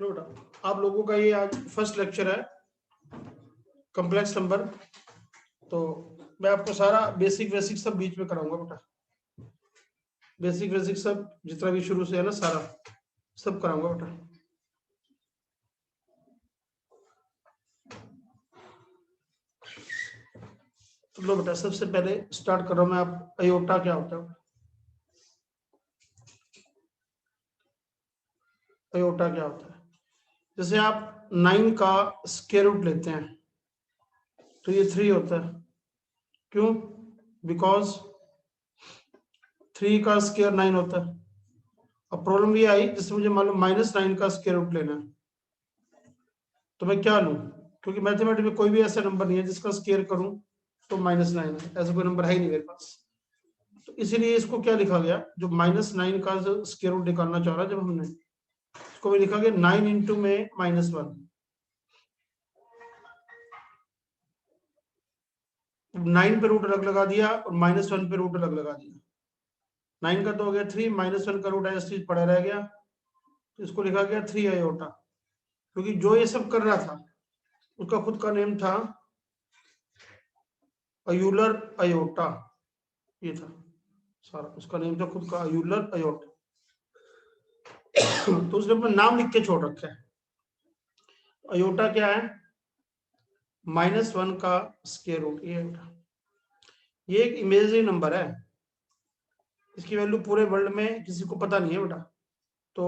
बेटा आप लोगों का ये आज फर्स्ट लेक्चर है कॉम्प्लेक्स नंबर। तो मैं आपको सारा बेसिक सब बीच में कराऊंगा बेटा, बेसिक सब जितना भी शुरू से है ना सारा सब कराऊंगा बेटा। तो लो बेटा सबसे पहले स्टार्ट कर रहा हूं मैं। आप अयोटा क्या होता है, अयोटा क्या होता है? जैसे आप 9 का स्क्वायर रूट लेते हैं तो ये 3 होता है। क्यों? बिकॉज 3 का स्क्वायर 9 होता है। अब प्रॉब्लम ये आई जैसे मुझे मान लो -9 का स्क्वायर रूट लेना है तो मैं क्या लूं? क्योंकि मैथमेटिक्स में कोई भी ऐसा नंबर नहीं है जिसका स्क्वायर करूं तो -9 है, ऐसा कोई नंबर है ही नहीं मेरे पास। तो इसीलिए इसको क्या लिखा गया, जो -9 का स्क्वायर रूट निकालना चाह रहा जब हमने, इसको भी लिखा गया 9 इंटू में -1। 9 पे रूट अलग लगा दिया और -1 पे रूट अलग लगा दिया। 9 का तो हो गया 3, -1 का रूट ऐसे चीज पड़ा रह गया, तो इसको लिखा गया 3 अयोटा। क्योंकि जो ये सब कर रहा था उसका खुद का नेम था अयूलर अयोटा, ये था सारा उसका नेम था खुद का अयूलर अयोटा। तो उसने अपना नाम लिख के छोड़ रखा है। अयोटा क्या है? -1 का स्क्वायर रूट। ये एक इमेजिनरी नंबर है, इसकी वैल्यू पूरे वर्ल्ड में किसी को पता नहीं है बेटा। तो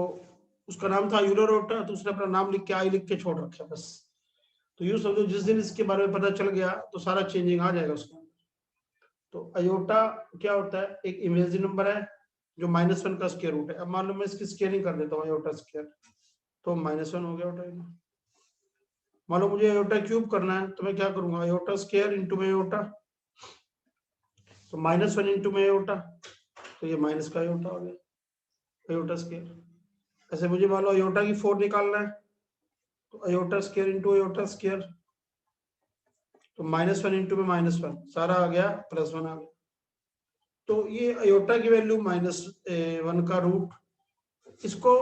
उसका नाम था यूलर अयोटा, तो उसने अपना नाम लिख के आई लिख के छोड़ रखा है बस। तो यूं समझो जिस दिन इसके बारे में पता चल गया तो सारा चेंजिंग आ जाएगा उसका। तो अयोटा क्या होता है? एक इमेजिनरी नंबर है जो -1 का स्क्वायर रूट है। अब मान लो मैं इसकी स्क्वायरिंग कर देता हूँ अयोटा स्क्वायर, तो -1 हो गया बेटा। मान लो मुझे अयोटा क्यूब करना है तो मैं क्या करूंगा, अयोटा स्क्वायर इंटू में अयोटा, तो -1 इंटू में अयोटा, तो ये माइनस का अयोटा हो गया अयोटा स्क्वायर। ऐसे मुझे मान लो अयोटा की 4 निकालना है तो iota square into iota square, तो -1 इंटू में -1 सारा आ गया +1 आ गया। तो ये अयोटा की वैल्यू -1 का रूट, इसको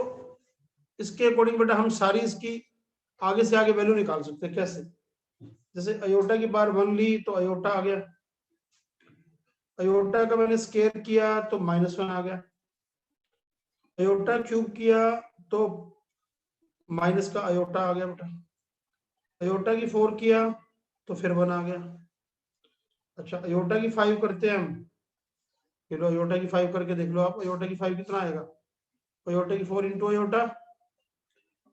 इसके अकॉर्डिंग बेटा हम सारी इसकी आगे से आगे वैल्यू निकाल सकते हैं। कैसे? जैसे अयोटा की बार 1 ली तो अयोटा आ गया, अयोटा का मैंने स्क्वायर किया तो -1 आ गया, अयोटा क्यूब किया तो माइनस का अयोटा आ गया बेटा, अयोटा की 4 किया तो फिर 1 आ गया। अच्छा अयोटा की 5 करते हैं हम, चलो अयोटा की 5 करके देख लो आप, अयोटा की 5 कितना आएगा? अयोटा की 4 इंटू अयोटा,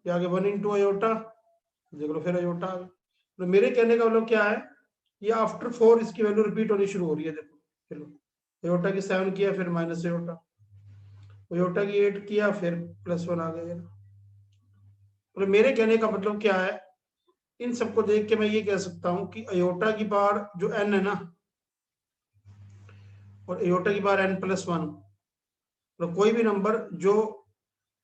या आगे 1 इंटू अयोटा, देख लो फिर अयोटा आ गया। तो मेरे कहने का मतलब क्या है, ये आफ्टर 4 इसकी वैल्यू रिपीट होनी शुरू हो रही है। देखो चलो अयोटा की 7 किया फिर माइनस अयोटा, अयोटा की 8 किया फिर +1 आ गया। तो मेरे कहने का मतलब क्या है, इन सबको देख के मैं ये कह सकता हूं कि अयोटा की पावर जो n है ना, और अयोटा की पावर n+1, तो कोई भी नंबर जो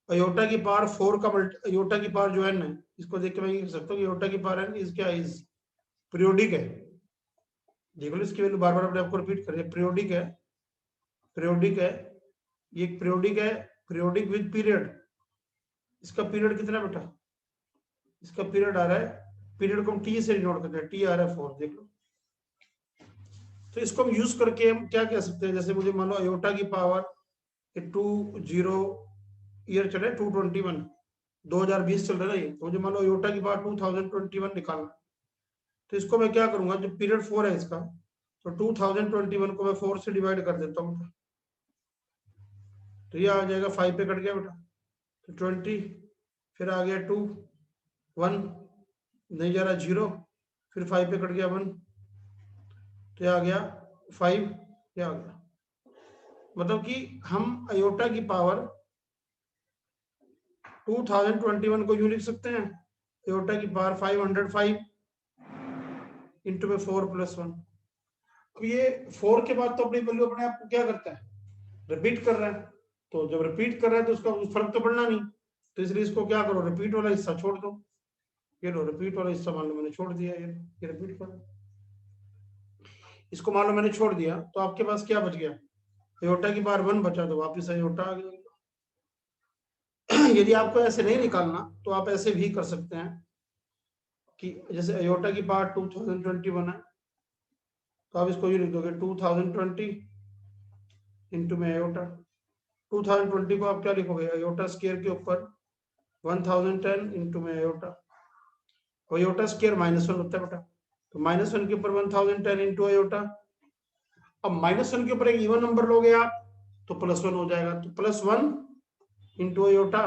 अयोटा की पावर 4 का अयोटा की पावर जो n है, इसको देख के मैं ये कह सकता हूँ कि अयोटा की पावर n इज क्या, इज पीरियोडिक है। देख लो इसकी वैल्यू बार बार अपने आपको रिपीट करें, पीरियोडिक है, पीरियोडिक है, ये पीरियोडिक है, पीरियोडिक विद पीरियड। इसका पीरियड कितना बेटा? इसका पीरियड आ रहा है, पीरियड को हम टी से डिनोट करते हैं, टी आ रहा है 4, देख लो। तो इसको हम यूज करके हम क्या कह सकते हैं, जैसे मुझे मान लो अयोटा की पावर 20 ईयर चले 221, 2020 चल रहा है ये, तो मुझे मान लो अयोटा की पावर 2021 निकालना, तो इसको मैं क्या करूंगा, जो पीरियड 4 है इसका, तो 2021 को मैं 4 से डिवाइड कर देता हूँ, तो ये आ जाएगा 5 पे कट गया बेटा, तो 20, फिर आ गया 2, 1 नहीं जा रहा 0, फिर 5 पे कट गया 1, तो ये आ गया 5, ये आ गया। मतलब कि हम अयोटा की पावर 2021 को यूं लिख सकते हैं, अयोटा की पावर 505 इंटू में 4+1। तो ये 4 के बाद तो अपनी वैल्यू अपने आप को क्या करता है, रिपीट कर रहा है। तो जब रिपीट कर रहा है तो उसका फर्क तो पड़ना नहीं, तो इसलिए इसको क्या करो, रिपीट वाला हिस्सा छोड़ दो। ये लो रिपीट वाला हिस्सा मान लो मैंने छोड़ दिया, ये रिपीट कर, इसको मान लो मैंने छोड़ दिया, तो आपके पास क्या बच गया, अयोटा की पावर 1 बचा, तो वापिस अयोटा आ गया। यदि आपको ऐसे नहीं निकालना तो आप ऐसे भी कर सकते हैं कि जैसे अयोटा की पार्ट 2021 है, तो आप इसको ये लिख दोगे 2020 इंटू में अयोटा। 2020 को आप क्या लिखोगे, अयोटा स्क्वायर के ऊपर 1010 इंटू में अयोटा। अयोटा स्क्वायर -1 होता है बेटा, तो -1 के ऊपर 1010 इंटू अयोटा। अब -1 के ऊपर एक इवन नंबर लोगे आप तो +1 हो जाएगा, तो +1 इंटू अयोटा,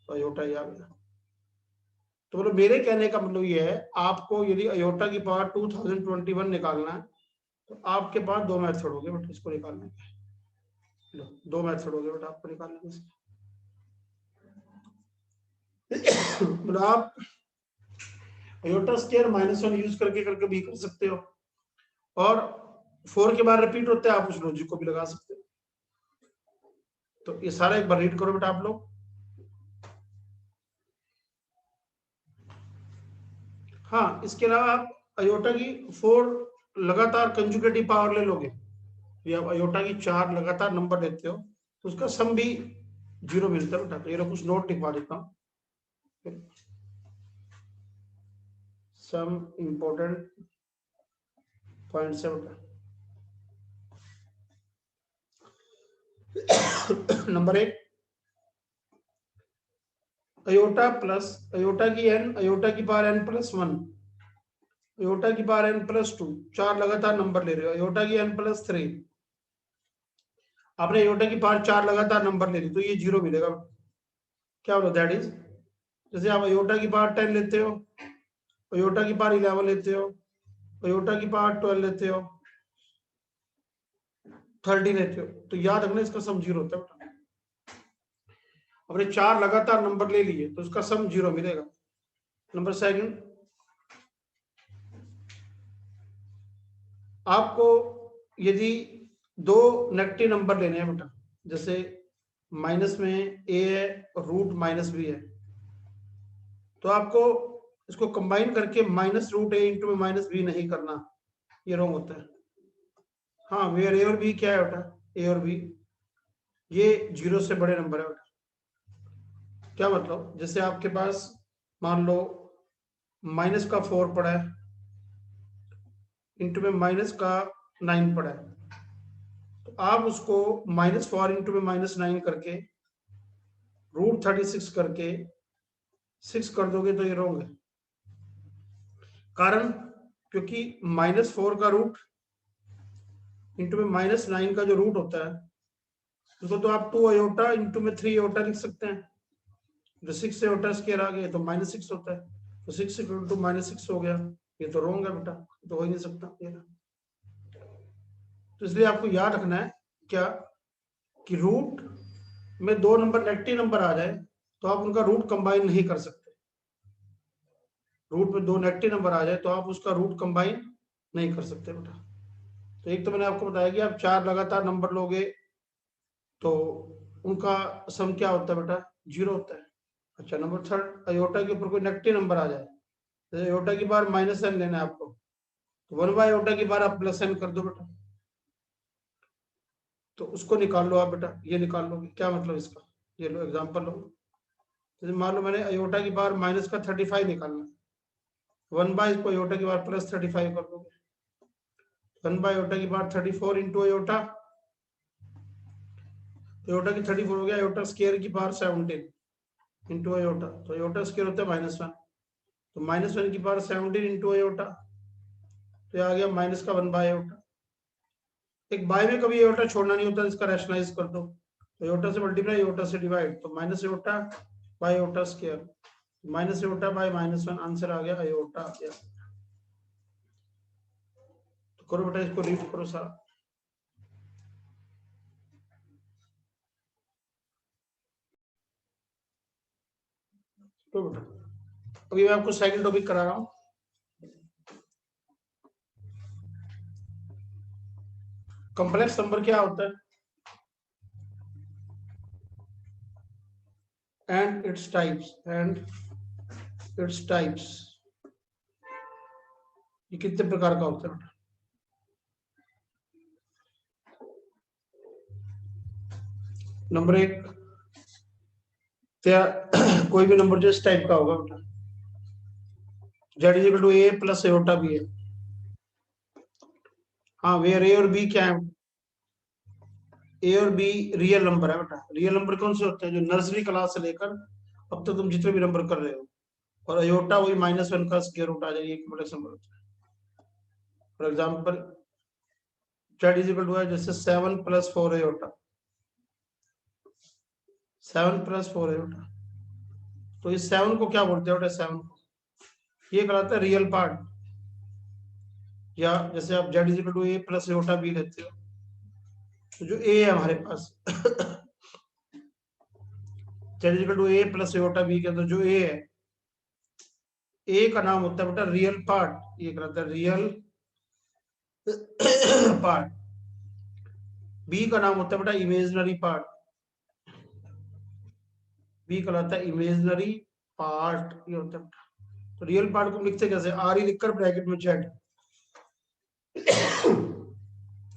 तो अयोटा ही आ गया। तो मतलब मेरे कहने का मतलब ये है, आपको यदि अयोटा की पावर 2021 निकालना है तो आपके पास दो मेथड हो गए बेटा इसको निकालने के। दो मेथड हो गए बेटा आपको निकालने के। मतलब आप अयोटा स्क्वायर -1 यूज करके भी कर सकते हो, और 4 के बाद रिपीट होता है, आप उस लॉजिक को भी लगा सकते हो। तो ये सारा एक बार रीड करो बेटा आप लोग। हाँ, इसके अलावा आप अयोटा की 4 लगातार कंजुगेटिव पावर ले लोगे, या अयोटा की 4 लगातार नंबर लेते हो तो उसका सम भी 0 मिलता है बेटा। तो ये कुछ नोट लिखवा देता हूँ, सम इंपॉर्टेंट पॉइंट्स है बेटा। नंबर 1, अयोटा प्लस अयोटा की n, अयोटा की पावर n प्लस 1, अयोटा की पावर n प्लस 2, 4 लगातार नंबर ले रहे हो। अयोटा की n प्लस 3, आपने अयोटा की पावर 4 लगातार नंबर ले ली तो ये 0 मिलेगा। क्या बोलो, दैट इज, जैसे आप अयोटा की पावर 10 लेते हो, अयोटा की पावर 11 लेते हो, अयोटा की पावर 12 लेते हो, 30 लेते हो, तो याद रखना इसका सम 0 होता है बेटा। अपने 4 लगातार नंबर ले लिए तो उसका सम 0 मिलेगा। नंबर 2, आपको यदि 2 नेगेटिव नंबर लेने हैं बेटा, जैसे माइनस में a है और रूट -b है, तो आपको इसको कंबाइन करके -√a इंटू में -b नहीं करना, ये रॉन्ग होता है। हाँ, वेयर a और b क्या है बेटा, a और b ये 0 से बड़े नंबर है बेटा। क्या मतलब, जैसे आपके पास मान लो -4 पड़ा है इंटू में -9 पड़ा है, तो आप उसको -4 इंटू में -9 करके √36 करके 6 कर दोगे तो ये रॉन्ग है। कारण, क्योंकि -4 का रूट इंटू में -9 का जो रूट होता है उसको तो आप 2 अयोटा इंटू में 3 अयोटा लिख सकते हैं। जो 6 अयोटा स्क्वायर आ गए तो -6 होता है, तो 6 इंटू -6 हो गया, ये तो रॉन्ग है बेटा, तो हो ही नहीं सकता ये। तो इसलिए आपको याद रखना है क्या, कि रूट में 2 नंबर नेगेटिव नंबर आ जाए तो आप उनका रूट कंबाइन नहीं कर सकते। रूट में 2 नेगेटिव नंबर आ जाए तो आप उसका रूट कंबाइन नहीं कर सकते बेटा। तो एक तो मैंने आपको बताया कि आप 4 लगातार नंबर लोगे तो उनका सम क्या होता है बेटा, 0 होता है। अच्छा, नंबर 3, अयोटा के ऊपर कोई नेगेटिव नंबर आ जाए, जैसे अयोटा की बार -n लेना है आपको, तो 1/अयोटा की बार आप +n कर दो बेटा, तो उसको निकाल लो आप बेटा, ये निकाल लो। क्या मतलब इसका, ये लो एग्जांपल लो, जैसे मान लो मैंने अयोटा की बार -35 निकालना है, 1/, इसको अयोटा की बार +35 कर दोगे, 1/अयोटा की बार 34 इंटू अयोटा, अयोटा की 34 हो गया, अयोटा स्क्वायर की पावर 17 इंटू अयोटा, तो अयोटा स्क्वायर होता है -1, तो -1 की पावर 17 इंटू अयोटा, तो ये आ गया माइनस का 1/अयोटा। एक बाय में कभी अयोटा छोड़ना नहीं होता, इसका रैशनलाइज कर दो, तो अयोटा से मल्टीप्लाई अयोटा से डिवाइड, तो -iota by iota square, -iota by -1, answer आ गया अयोटा आ गया। तो करो बेटा, इसको रीड करो सारा। तो बेटा अभी मैं आपको सेकंड टॉपिक करा रहा हूँ। कॉम्प्लेक्स नंबर क्या होता है एंड इट्स टाइप्स, ये कितने प्रकार का होता है बेटा। नंबर 1, तो कोई भी नंबर जो इस टाइप का होगा बेटा, Z is equal to A plus iota B है। हाँ, वेयर ए और बी क्या है? ए और बी रियल नंबर है बेटा। रियल नंबर कौन से होते हैं? जो नर्सरी क्लास से लेकर अब तक तुम जितने भी नंबर कर रहे हो। और अयोटा वही -1 का स्क्वायर रूट आ जाएगी, कॉम्प्लेक्स नंबर होता है। For example Z is equal to है जैसे 7 + 4 अयोटा, 7 + 4 अयोटा। तो इस 7 को क्या बोलते हैं बेटा? 7 को ये कहलाता है रियल पार्ट। या जैसे आप Z is equal to A plus iota b लेते हो, तो जो ए है हमारे पास z is equal to A plus iota b के अंदर जो ए है, ए का नाम होता है बेटा रियल पार्ट। ये कहलाता है रियल पार्ट। बी का नाम होता है बेटा इमेजिनरी पार्ट। बी कहलाता है इमेजिनरी पार्ट। ये होता है बेटा। तो रियल पार्ट को हम लिखते कैसे? आर ही लिखकर ब्रैकेट में जेड।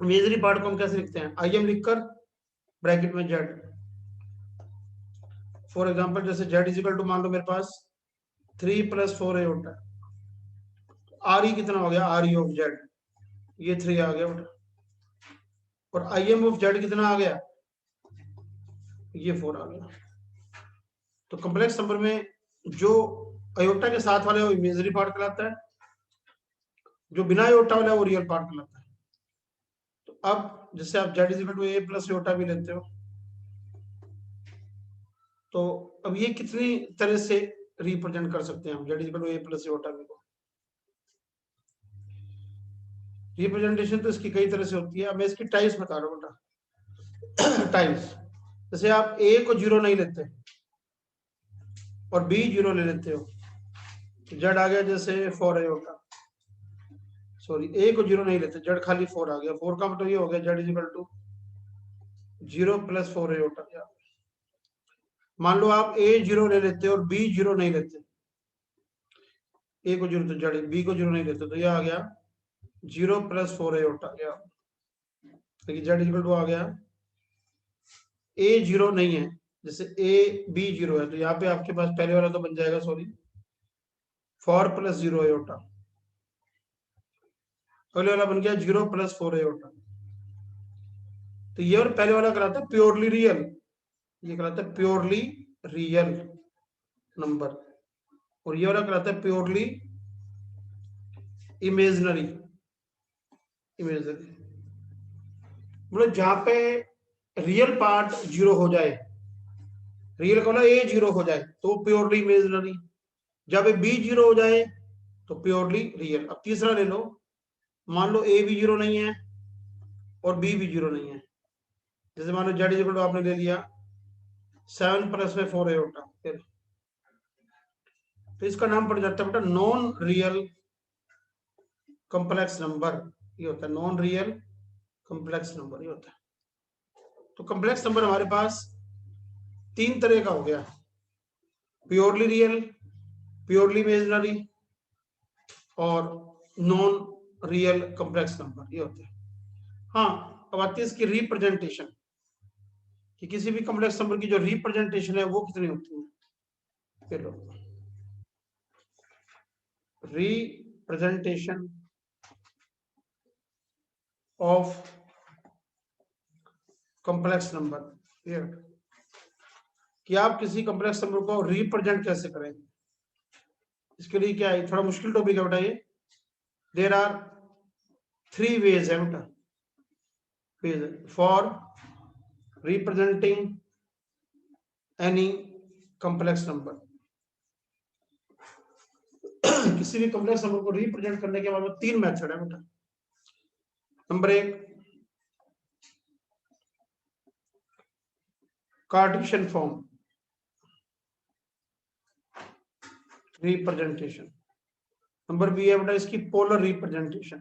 इमेजिनरी पार्ट को हम कैसे लिखते हैं? आई एम लिखकर ब्रैकेट में जेड। फॉर एग्जाम्पल जैसे जेड इज इक्वल टू मान लो मेरे पास 3 + 4 अयोटा, आर ई कितना हो गया? आर ई ऑफ जेड ये 3 आ गया बेटा। और आई एम ऑफ जेड कितना आ गया? ये 4 आ गया। तो कॉम्प्लेक्स नंबर में जो अयोटा के साथ वाले वो इमेजिनरी पार्ट कहलाता है, जो बिना अयोटा वाला वो रियल पार्ट कहलाता है। तो अब जैसे आप Z is equal to A plus iota भी लेते हो, तो अब ये कितनी तरह से रिप्रेजेंट कर सकते हैं हम Z is equal to A plus iota B को? रिप्रेजेंटेशन तो इसकी कई तरह से होती है। अब मैं इसकी टाइप्स बता रहा हूँ बेटा। टाइप्स जैसे आप ए को 0 नहीं लेते और बी 0 ले लेते हो, जेड आ गया जैसे 4 अयोटा। सॉरी, ए को 0 नहीं लेते, जेड खाली 4 आ गया। 4 का मतलब ये हो गया Z is equal to 0 + 4 iota. मान लो आप ए 0 ले लेते और बी 0 नहीं लेते, ए को 0 तो जेड, बी को 0 नहीं लेते, तो ये आ गया 0 + 4 अयोटा। देखिए जेड इक्वल टू आ गया, ए 0 नहीं है, जैसे ए बी 0 है, तो यहाँ पे आपके पास पहले वाला तो बन जाएगा, सॉरी 4 + 0 अयोटा। पहले वाला बन गया 0 + 4 अयोटा। तो ये और पहले वाला कहलाता है प्योरली रियल, ये कहलाता है प्योरली रियल नंबर। और ये वाला कहलाता है प्योरली इमेजिनरी। इमेजिनरी मतलब जहां पे रियल पार्ट 0 हो जाए, रियल का मतलब ए 0 हो जाए तो प्योरली इमेजिनरी, जब बी 0 हो जाए तो प्योरली रियल। अब तीसरा ले लो, मान लो ए भी 0 नहीं है और बी भी 0 नहीं है, जैसे मान लो जेड इक्वल टू आपने ले लिया 7 + 4 अयोटा, फिर तो इसका नाम पड़ जाता है बेटा नॉन रियल कॉम्प्लेक्स नंबर। ये होता है नॉन रियल कॉम्प्लेक्स नंबर, ये होता है। तो कॉम्प्लेक्स नंबर हमारे पास 3 तरह का हो गया, प्योरली रियल, प्योरली इमेजिनरी और नॉन रियल कॉम्प्लेक्स नंबर, ये होते हैं। हाँ, अब आती है इसकी रिप्रेजेंटेशन, कि किसी भी कॉम्प्लेक्स नंबर की जो रिप्रेजेंटेशन है वो कितनी होती है। चलो, रिप्रेजेंटेशन ऑफ कॉम्प्लेक्स नंबर, ये कि आप किसी कॉम्प्लेक्स नंबर को रिप्रेजेंट कैसे करें। इसके लिए क्या है, थोड़ा मुश्किल टॉपिक है बेटा ये। देयर आर 3 वेज है बेटा, ways for representing any complex number. किसी भी कॉम्प्लेक्स नंबर को रिप्रेजेंट करने के बाद 3 मेथड है बेटा। Number 1 Cartesian form representation. Number B है बेटा इसकी पोलर रिप्रेजेंटेशन,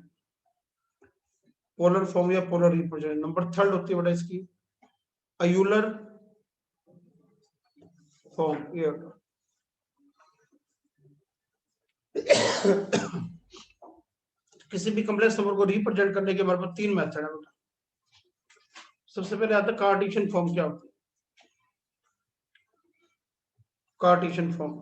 पोलर फॉर्म या पोलर रिप्रेजेंटेशन। नंबर 3 होती है बेटा इसकी अयूलर फॉर्म। ये किसी भी कॉम्प्लेक्स नंबर को रिप्रेजेंट करने के हमारे पास 3 मेथड है बेटा। सबसे पहले आता है कार्टेशियन फॉर्म। क्या होती है? Cartesian form.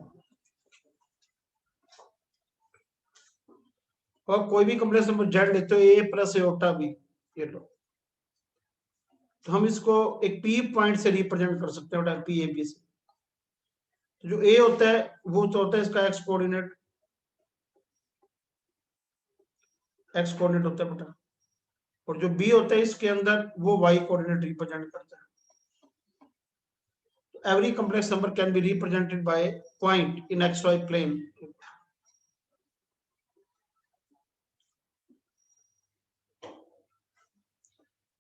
और कोई भी कॉम्प्लेक्स नंबर जेड लेते हो ए प्लस एयोटा बी, ये लो, तो हम इसको एक पी पॉइंट से रिप्रेजेंट कर सकते हैं बेटा, पी ए बी से। तो जो ए होता है वो तो होता है इसका एक्स कोऑर्डिनेट, एक्स कोऑर्डिनेट होता है बेटा, और जो बी होता है इसके अंदर वो वाई कोऑर्डिनेट रिप्रेजेंट करता है। Every complex number can be represented by point in xy plane.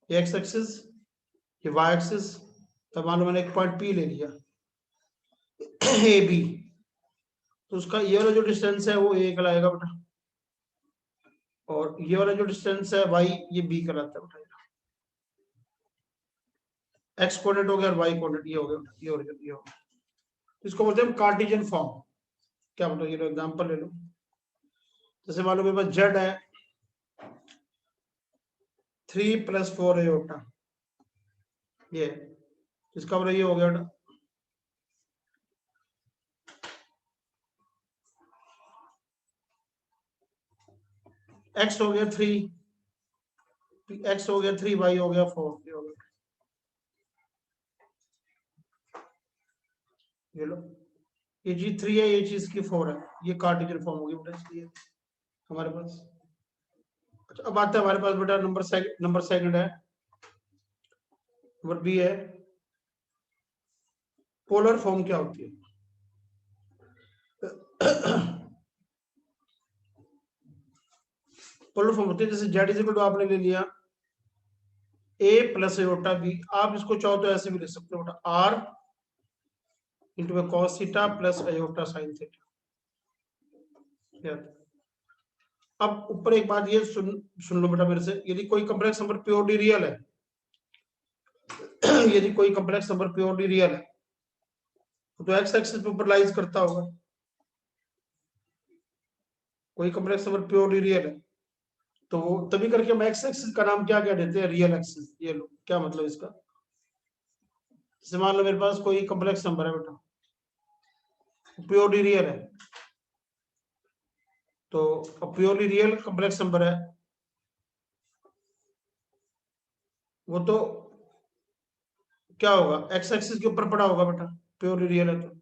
ये एक्स एक्सिस, ये वाई एक्सिस, तब मान लो मैंने एक पॉइंट पी ले लिया ए बी, तो उसका ये वाला जो डिस्टेंस है वो ए कहलाएगा बेटा, और ये वाला जो डिस्टेंस है वाई ये बी कहलाता है बेटा। एक्स कोऑर्डिनेट हो गया और वाई कोऑर्डिनेट ये हो गया, ये हो गया, ये हो गया। इसको बोलते हैं कार्टेशियन फॉर्म। क्या बोलते हैं, ये एग्जांपल ले लो, जैसे मान लो मेरे पास जेड है 3 + 4 एयोटा, ये इसका मतलब ये हो गया बेटा, एक्स हो गया 3, एक्स हो गया 3, वाई हो गया 4, ये हो गया, ये लो, ये जी 3 है, ये चीज की 4 है, ये कार्टेशियन फॉर्म होगी बेटा, इसलिए हमारे पास। अच्छा अब आता है हमारे पास बेटा नंबर सेकंड है, नंबर बी है, पोलर फॉर्म क्या होती है। पोलर फॉर्म होती है जैसे जेड इज इक्वल टू आपने ले लिया ए प्लस एयोटा बी, आप इसको चाहो तो ऐसे भी ले सकते हो बेटा, R into cos theta plus iota sine theta. अब ऊपर एक बात ये सुन लो बेटा मेरे से, यदि कोई कॉम्प्लेक्स नंबर प्योरली रियल है, यदि कोई कॉम्प्लेक्स नंबर प्योरली रियल है तो एक्स एक्सिस पे ऊपर लाइज करता होगा। कोई कॉम्प्लेक्स नंबर प्योरली रियल है तो वो तभी करके हम एक्स एक्सिस का नाम क्या क्या देते हैं, रियल एक्सिस। ये लो, क्या मतलब इसका, जैसे मान लो मेरे पास कोई कॉम्प्लेक्स नंबर है बेटा, प्योरली रियल है, तो प्योरली रियल कॉम्प्लेक्स नंबर है वो तो क्या होगा, एक्स एक्सिस के ऊपर पड़ा होगा बेटा, प्योरली रियल है तो।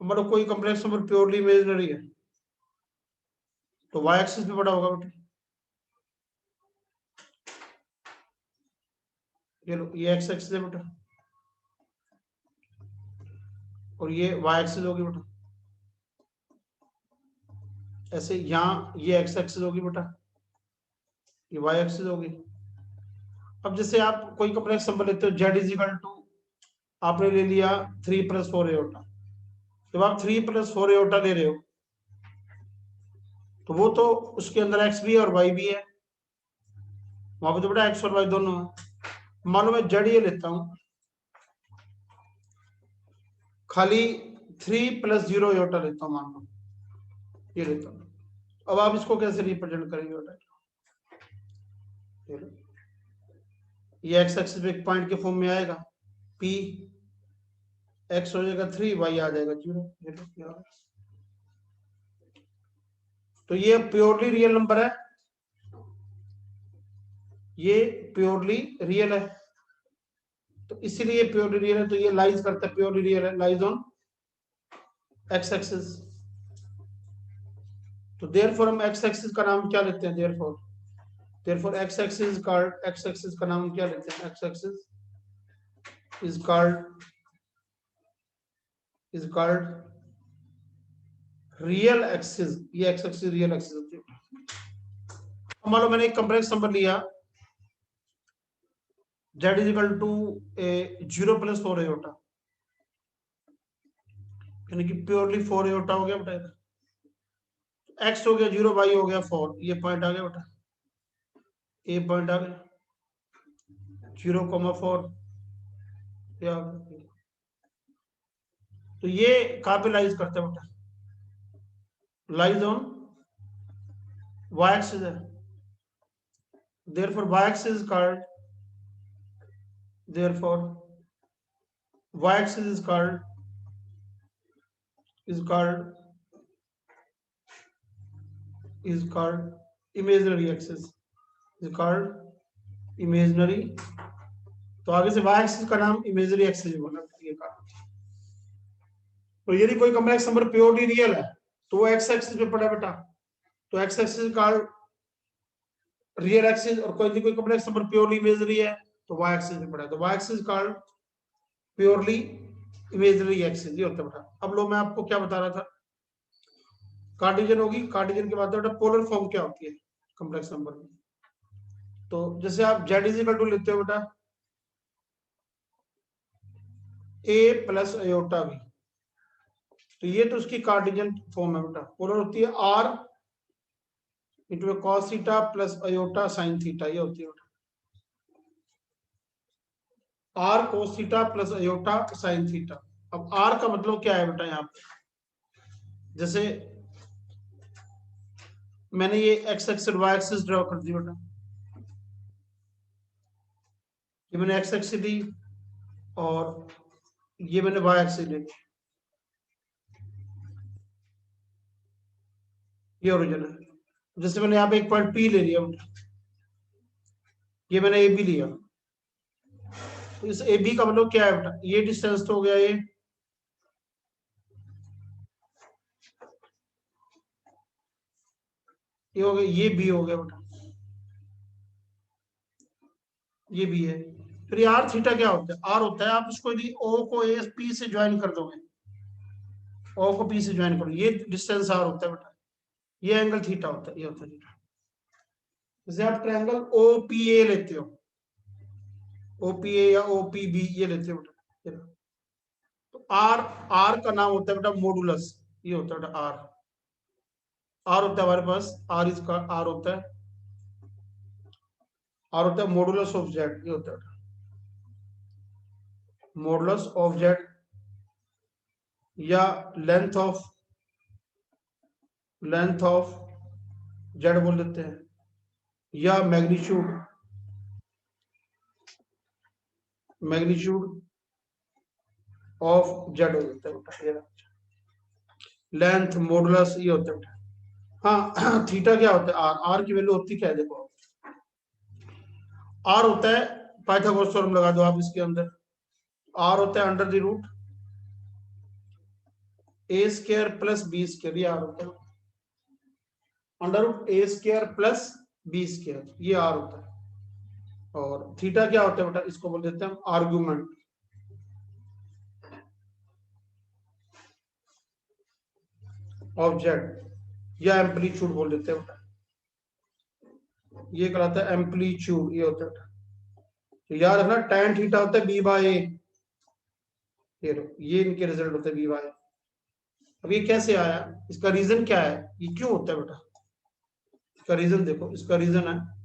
मतलब कोई कॉम्प्लेक्स नंबर प्योरली इमेजिनरी है तो वाई एक्सिस पे पड़ा होगा बेटा, ये लो, ये एक्स एक्सिस है बेटा और ये वाई एक्सिस होगी बेटा, ऐसे यहाँ ये एक्स एक्सिस होगी बेटा, ये वाई एक्सिस होगी। अब जैसे आप कोई कॉम्प्लेक्स नंबर लेते हो जेड इज इक्वल टू, आपने ले लिया 3 + 4 एयोटा, जब आप 3 + 4 एयोटा ले रहे हो तो वो तो उसके अंदर एक्स भी है और वाई भी है, वहां पे तो बेटा एक्स और वाई दोनों है। मान लो मैं जेड ये लेता हूं खाली 3 + 0 एयोटा लेता हूं, मान लो ये लेता हूं, अब आप इसको कैसे रिप्रेजेंट करेंगे बेटा, ये एक्स एक्सिस पे एक पॉइंट के फॉर्म में आएगा, पी एक्स हो जाएगा 3, वाई आ जाएगा 0। तो ये प्योरली रियल नंबर है, ये प्योरली रियल है, तो इसीलिए प्योरली रियल है, तो ये लाइज करता है, प्योरली रियल है, लाइज ऑन एक्स एक्सिस। तो देयरफॉर हम एक्स एक्सिस का नाम क्या लेते हैं, therefore X axis called, X axis का नाम क्या लेते हैं, X axis is called real axis, ये एक्स एक्सिस रियल एक्सिस होती है। मान लो मैंने एक कॉम्प्लेक्स नंबर लिया z is equal to 0 + 4 iota, यानी कि प्योरली 4 एयोटा हो गया बेटा, एक्स हो गया 0, वाई हो गया 4, ये पॉइंट आ गया बेटा, ए पॉइंट आ गया 0,4, तो ये कहां पे लाइज करता है बेटा, लाइज ऑन y axis है, therefore y axis is called therefore y-axis is called imaginary axis, is called imaginary। तो आगे से y-axis का नाम imaginary axis बोला, ये कहा। तो यदि कोई कॉम्प्लेक्स नंबर प्योरली रियल है तो वो x एक्सिस पे पड़ा बेटा, तो x axis called real axis, और कोई कॉम्प्लेक्स नंबर प्योरली इमेजिनरी है तो y एक्सिस पे पड़ा है, तो y axis called purely imaginary axis, ये होता है बेटा। अब लो मैं आपको क्या बता रहा था, कार्टेशियन होगी, कार्टेशियन के बाद बेटा पोलर फॉर्म क्या होती है कॉम्प्लेक्स नंबर में। तो जैसे आप z इज इक्वल टू लेते हो बेटा a प्लस अयोटा b, तो ये तो उसकी कार्टेशियन फॉर्म है बेटा। पोलर होती है r into cos theta plus iota sine theta, ये होती है बेटा r cos theta plus iota sine theta. अब r का मतलब क्या है बेटा, यहाँ पे जैसे मैंने ये x axis y axis draw कर दी बेटा, ये मैंने x एक्सिस दी और ये मैंने y एक्सिस ली, ये ओरिजिन है। जैसे मैंने यहाँ पे एक पॉइंट P ले लिया बेटा, ये मैंने AB लिया, तो इस AB का मतलब क्या है बेटा, ये डिस्टेंस तो हो गया ये हो गया, ये B हो गया बेटा, ये B है। फिर ये r थीटा क्या होता है, r होता है आप इसको यदि O को A P से ज्वाइन कर दोगे, O को P से ज्वाइन करो, ये डिस्टेंस r होता है बेटा, ये एंगल थीटा होता है, ये होता है थीटा। जैसे आप ट्रायंगल OPA लेते हो, OPA या OPB ये लेते हो बेटा, तो r का नाम होता है बेटा मॉडुलस, ये होता है बेटा r होता है हमारे पास, r होता है मॉडुलस ऑफ z, ये होता है मॉडुलस ऑफ z, या लेंथ ऑफ z बोल देते हैं, या मैग्नीट्यूड ऑफ z हो जाता है बेटा, लेंथ मॉडुलस ये होता है बेटा। हाँ थीटा क्या होता है, r की वैल्यू होती क्या है, देखो r होता है, पाइथागोरस थ्योरम लगा दो आप इसके अंदर, r होता है under the root a square plus b square, ये r होता है under root a square plus b square, ये r होता है। और थीटा क्या होता है बेटा, इसको बोल देते हैं हम आर्गुमेंट ऑफ z, या एम्पलीट्यूड बोल देते हैं बेटा, ये कहलाता है एम्पलीट्यूड, ये होता है। तो याद रखना tan थीटा होता है b बाय a, ये इनके रिजल्ट होते हैं b बाय। अब ये कैसे आया, इसका रीजन क्या है, ये क्यों होता है बेटा, इसका रीजन देखो, इसका रीजन है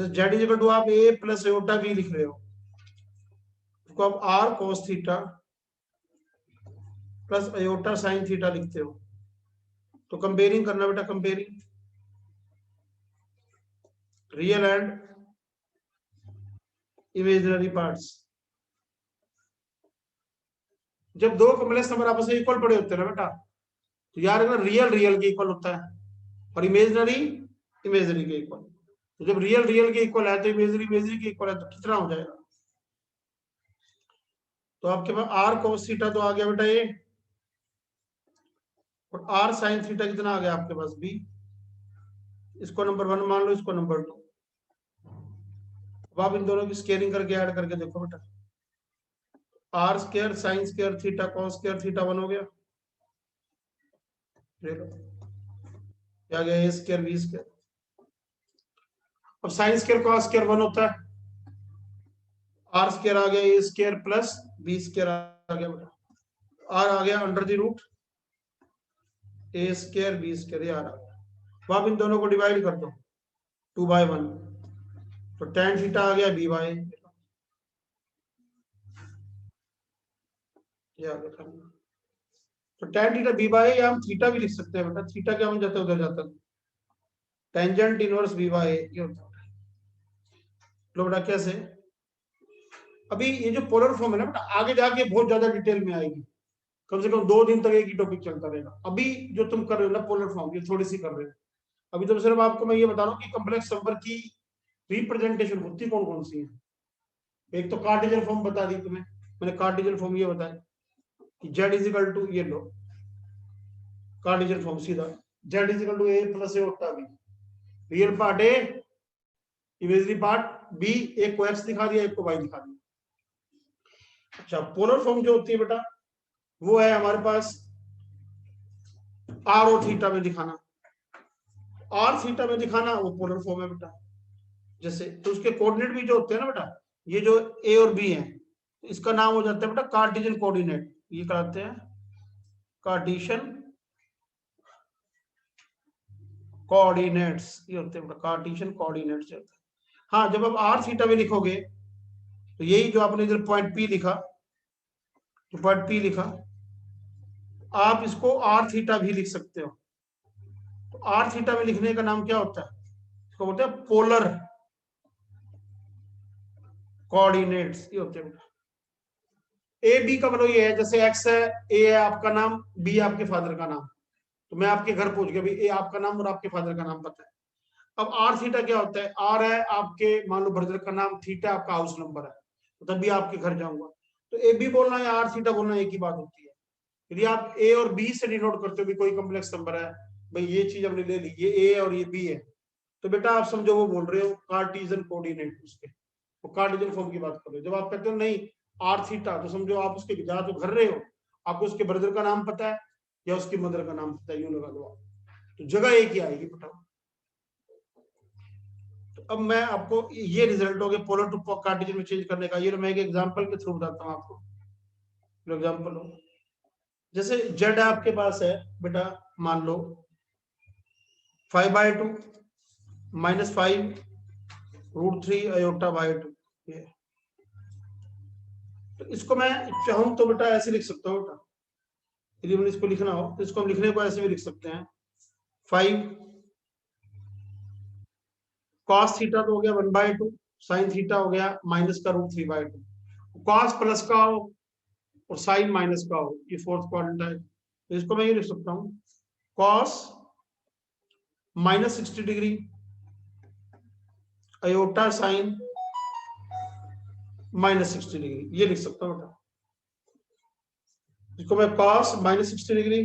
जेड इज इक्वल टू आप a प्लस अयोटा b लिख रहे हो, उसको आप r cos theta plus iota sine theta लिखते हो, तो कंपेयरिंग करना बेटा, comparing real and imaginary parts. जब दो कॉम्प्लेक्स नंबर आपस में इक्वल पड़े होते हैं ना बेटा, तो यार अगर रियल के इक्वल होता है और इमेजिनरी के इक्वल, तो जब रियल के इक्वल है तो इमेजिनरी के इक्वल है, तो कितना हो जाएगा, तो आपके पास r cos थीटा तो आ गया बेटा ये, और r sin थीटा कितना आ गया आपके पास b, इसको नंबर 1 मान लो, इसको नंबर 2। अब आप इन दोनों की स्केलिंग करके ऐड करके देखो बेटा, r square sine square theta cos square theta 1 हो गया, ले लो क्या गया a स्क्वायर b स्क्वायर। अब साइन स्क्वायर cos स्क्वायर 1 होता है, r स्क्वायर आ गया a square plus b square आ गया बेटा, r आ गया under the root a square b square, ये आ रहा है। अब आप इन दोनों को डिवाइड कर दो 2/1, तो tan थीटा आ गया b बाय, ये आ गया, तो tan थीटा b बाय, या हम थीटा भी लिख सकते हैं बेटा, थीटा क्या हो जाता है, उधर जाता है टेंजेंट इनवर्स b बाय, ये होता है। लो बेटा कैसे, अभी ये जो पोलर फॉर्म है ना बेटा, आगे जाके बहुत ज्यादा डिटेल में आएगी, कम से कम 2 दिन तक एक ही टॉपिक चलता रहेगा। अभी जो तुम कर रहे हो ना पोलर फॉर्म, ये थोड़ी सी कर रहे हो। अभी तो सिर्फ आपको मैं ये बता रहा हूँ कि कॉम्प्लेक्स नंबर की रिप्रेजेंटेशन होती कौन कौन सी है। एक तो कार्टेशियन फॉर्म बता दी तुम्हें मैंने, कार्टेशियन फॉर्म ये बताया कि जेड इज इक्वल टू, ये लो कार्टेशियन फॉर्म सीधा, z is equal to A plus a होता b, real part a, imaginary part b, एक को एक्स दिखा दिया, एक को वाई दिखा दिया। अच्छा, पोलर फॉर्म जो होती है बेटा, वो है हमारे पास आर और थीटा में दिखाना। आर थीटा में दिखाना वो पोलर फॉर्म है बेटा। जैसे तो उसके कोऑर्डिनेट भी जो होते हैं ना बेटा, ये जो ए और बी है, इसका नाम हो जाता है बेटा कार्टेशियन कोऑर्डिनेट। ये कराते हैं कार्टेशियन कोऑर्डिनेट्स, ये होते हैं बेटा कार्टेशियन कोऑर्डिनेट्स होते हैं। हाँ, जब आप आर थीटा में लिखोगे तो यही जो आपने इधर पॉइंट पी लिखा, तो पॉइंट पी लिखा, आप इसको आर थीटा भी लिख सकते हो। तो आर थीटा में लिखने का नाम क्या होता है, इसको बोलते हैं पोलर कोऑर्डिनेट्स, ये होते हैं। ए बी का मतलब ये है, जैसे एक्स है, ए है आपका नाम, बी आपके फादर का नाम, तो मैं आपके घर पहुंच गया, ए आपका नाम और आपके फादर का नाम पता है। अब आर थीटा क्या होता है, आर है आपके मान लो ब्रदर का नाम, थीटा आपका हाउस नंबर है, तो तभी आपके घर जाऊंगा। तो ए बी बोलना या आर थीटा बोलना एक ही बात होती है। यदि आप ए और बी से डिनोट करते हो भी कोई कॉम्प्लेक्स नंबर है, भाई ये चीज हमने ले ली, ये ए और ये बी है, तो बेटा आप समझो वो बोल रहे हो कार्टेशियन कोऑर्डिनेट, उसके वो कार्टेशियन फॉर्म की बात कर रहे हो। जब आप कहते हो नहीं आर थीटा, तो समझो आप उसके जहाँ तो घर रहे हो, आपको उसके ब्रदर का नाम पता है या उसकी मदर का नाम पता है, यूं लगा दो आप, तो जगह एक ही आएगी बताओ। तो अब मैं आपको ये रिजल्ट हो गया पोलर टू कार्टेशियन में चेंज करने का। ये मैं एक एग्जांपल के थ्रू बताता हूँ आपको। एग्जांपल हो, जैसे जेड आपके पास है बेटा, मान लो 5/2 -5 √3 अयोटा बाई 2, तो इसको मैं चाहूं तो बेटा ऐसे लिख सकता हूँ बेटा, यदि मैंने इसको लिखना हो तो इसको हम लिखने को ऐसे भी लिख सकते हैं, 5 cos थीटा तो हो गया 1/2, sin थीटा हो गया माइनस का √3/2, cos प्लस का हो और sin माइनस का हो, ये फोर्थ क्वाड्रेंट है, तो इसको मैं ये लिख सकता हूँ cos -60 degree iota sin -60 degree, ये लिख सकता हूँ बेटा। इसको मैं cos -60 degree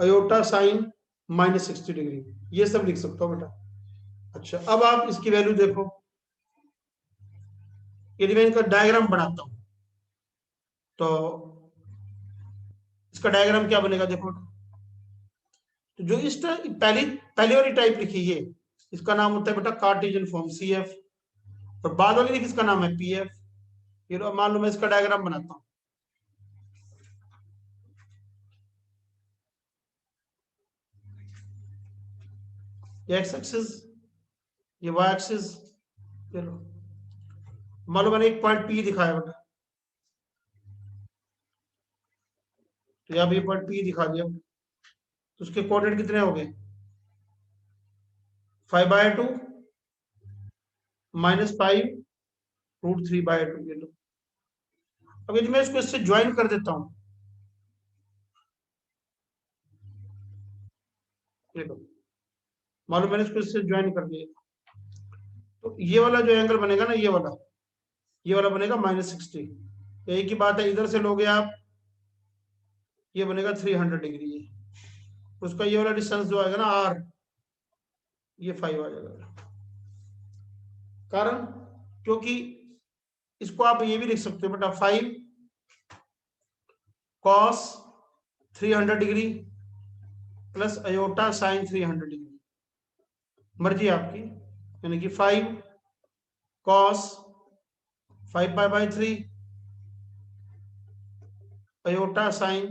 iota sin -60 degree, ये सब लिख सकता हूँ बेटा। अच्छा, अब आप इसकी वैल्यू देखो, यदि मैं इनका डायग्राम बनाता हूं तो इसका डायग्राम क्या बनेगा देखो। तो जो इस पहली पहली वाली टाइप लिखी है, इसका नाम होता है बेटा कार्टेशियन फॉर्म CF, और बाद वाली लिखी इसका नाम है PF। फिर मान लो मैं इसका डायग्राम बनाता हूं, ये एक्स एक्सिस, ये वाई एक्सिस, मान लो मैंने एक पॉइंट P दिखाया बेटा, तो यहाँ पे ये पॉइंट P दिखा दिया, तो उसके कोऑर्डिनेट कितने हो गए, 5/2 -5 √3/2, ये लो। अब यदि मैं इसको इससे ज्वाइन कर देता हूं, देखो मान लो मैंने इसको इससे ज्वाइन कर दिया, तो ये वाला जो एंगल बनेगा ना, ये वाला बनेगा -60। एक ही बात है, इधर से लोगे आप, ये बनेगा 300 डिग्री, उसका ये वाला डिस्टेंस जो आएगा ना R, ये 5 आ जाएगा। कारण क्योंकि इसको आप ये भी लिख सकते हो बेटा 5 cos 300 degree plus iota sin 300 degree, मर्जी आपकी, यानी कि 5 cos 5π/3 अयोटा sin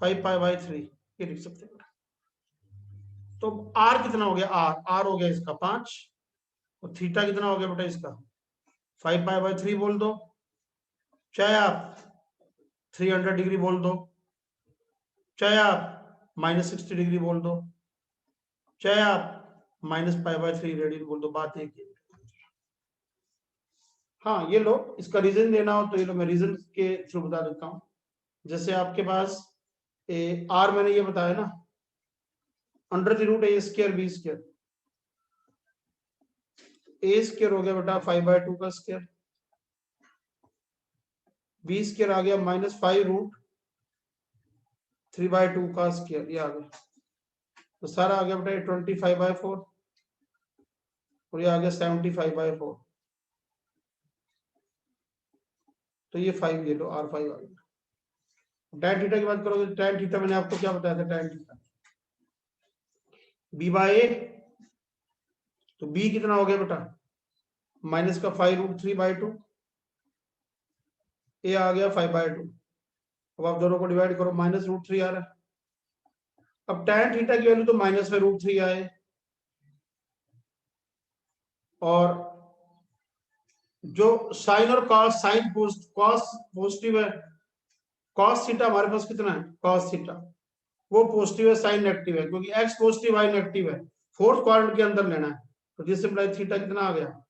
5π/3, ये लिख सकते हैं। तो R कितना हो गया, R हो गया इसका 5, और थीटा कितना हो गया बेटा इसका 5π/3 बोल दो, चाहे आप 300 डिग्री बोल दो, चाहे आप -60 डिग्री बोल दो, चाहे आप -π/3 रेडियन बोल दो, बात एक ही। हाँ ये लो, इसका रीजन देना हो तो ये लो, मैं रीजन के थ्रू बता देता हूँ। जैसे आपके पास आर मैंने ये बताया ना, under the root A square B square, A square हो गया बेटा 5/2 का स्क्वायर, बी स्क्वायर आ गया -5√3/2 का स्क्वायर, ये आ गया। तो सारा आ गया बेटा 25/4 और ये आ गया 75/4। तो ये 5 ये लो, R5 आ गया। tan थीटा की बात करोगे तो tan थीटा मैंने आपको क्या बताया था, tan थीटा b/a, तो b कितना हो गया बेटा माइनस का 5√3/2, a आ गया 5/2। अब आप दोनों को डिवाइड करो, -√3 आ रहा है। अब tan थीटा की वैल्यू तो -√3 आए, और जो साइन और कॉस, साइन कॉस पॉजिटिव है, कॉस थीटा हमारे पास कितना है, कॉस थीटा वो पॉजिटिव है, साइन नेगेटिव है, क्योंकि एक्स पॉजिटिव वाई नेगेटिव है, फोर्थ क्वाड्रेंट के अंदर लेना है। तो दिस इंप्लाइज थीटा कितना आ गया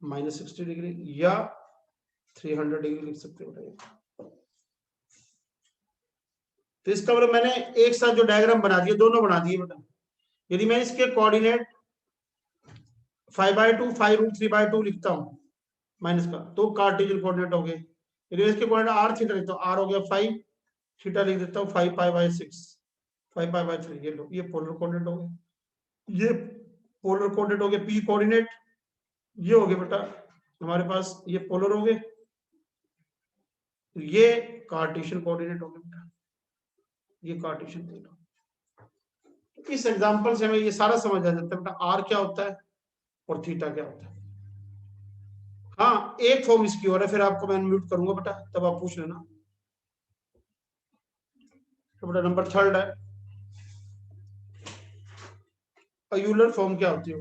-60 डिग्री या 300 डिग्री लिख सकते हो। तो इसका मतलब मैंने एक साथ जो डायग्राम बना दिए, दोनों बना दिए बेटा। यदि मैं इसके कोऑर्डिनेट 5/2 5√3/2 लिखता हूँ माइनस का, तो कार्टेशियन कोऑर्डिनेट हो गए। यदि इसके कोऑर्डिनेट r थीटा लिखता हूँ, r हो गया 5, थीटा लिख देता हूँ 5π/6, 5π/3, ये लो, ये पोलर कोऑर्डिनेट हो गए। ये पोलर कोऑर्डिनेट हो गए p कोऑर्डिनेट, ये हो गए बेटा हमारे पास ये पोलर हो गए, ये कार्टेशियन कोऑर्डिनेट हो गए बेटा, ये कार्टेशियन कोऑर्डिनेट। इस एग्जांपल से हमें ये सारा समझ आ जाता है बेटा आर क्या होता है और थीटा क्या होता है। हाँ एक फॉर्म इसकी और है, फिर आपको मैं म्यूट करूंगा बेटा, तब आप पूछ लेना। तो बेटा नंबर 3 है, यूलर फॉर्म क्या होती है।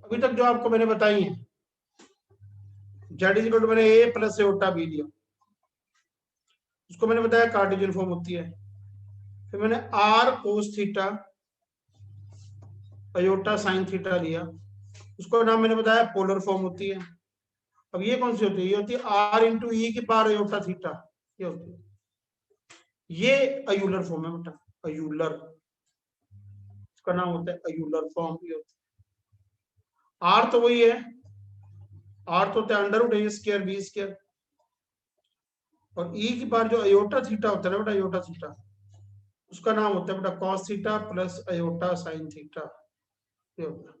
अभी तक जो आपको मैंने बताई है, जेड इज इक्वल टू मैंने ए प्लस एओटा बी लिया, उसको मैंने बताया कार्टेशियन फॉर्म होती है। फिर मैंने R cos theta iota sine theta लिया, उसको नाम मैंने बताया पोलर फॉर्म होती है। अब ये कौन सी होती है, ये होती है आर इंटू ई की पावर अयोटा थीटा, ये होती है, ये अयूलर फॉर्म है बेटा, अयूलर, इसका नाम होता है अयूलर फॉर्म। ये आर तो वही है, आर तो होता है under root A square B square, और ई की पावर जो अयोटा थीटा होता है ना बेटा, अयोटा थीटा, उसका नाम होता है बेटा cos theta plus iota sine theta, ये होता है।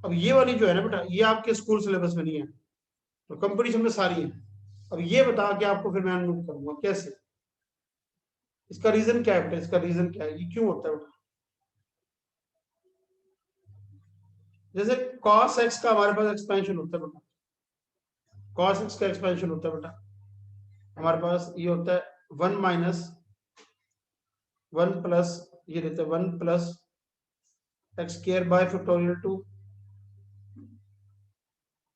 अब ये वाली जो है ना बेटा, ये आपके स्कूल सिलेबस में नहीं है, तो कंपटीशन में सारी है। अब ये बता के आपको फिर मैं नोट करूंगा कैसे, इसका रीजन क्या है बेटा, इसका रीजन क्या है, ये क्यों होता है बेटा। जैसे cos x का हमारे पास एक्सपेंशन होता है बेटा, cos x का एक्सपेंशन होता है बेटा, हमारे पास ये होता है 1 माइनस 1 प्लस, ये रहता है 1 plus x square by factorial 2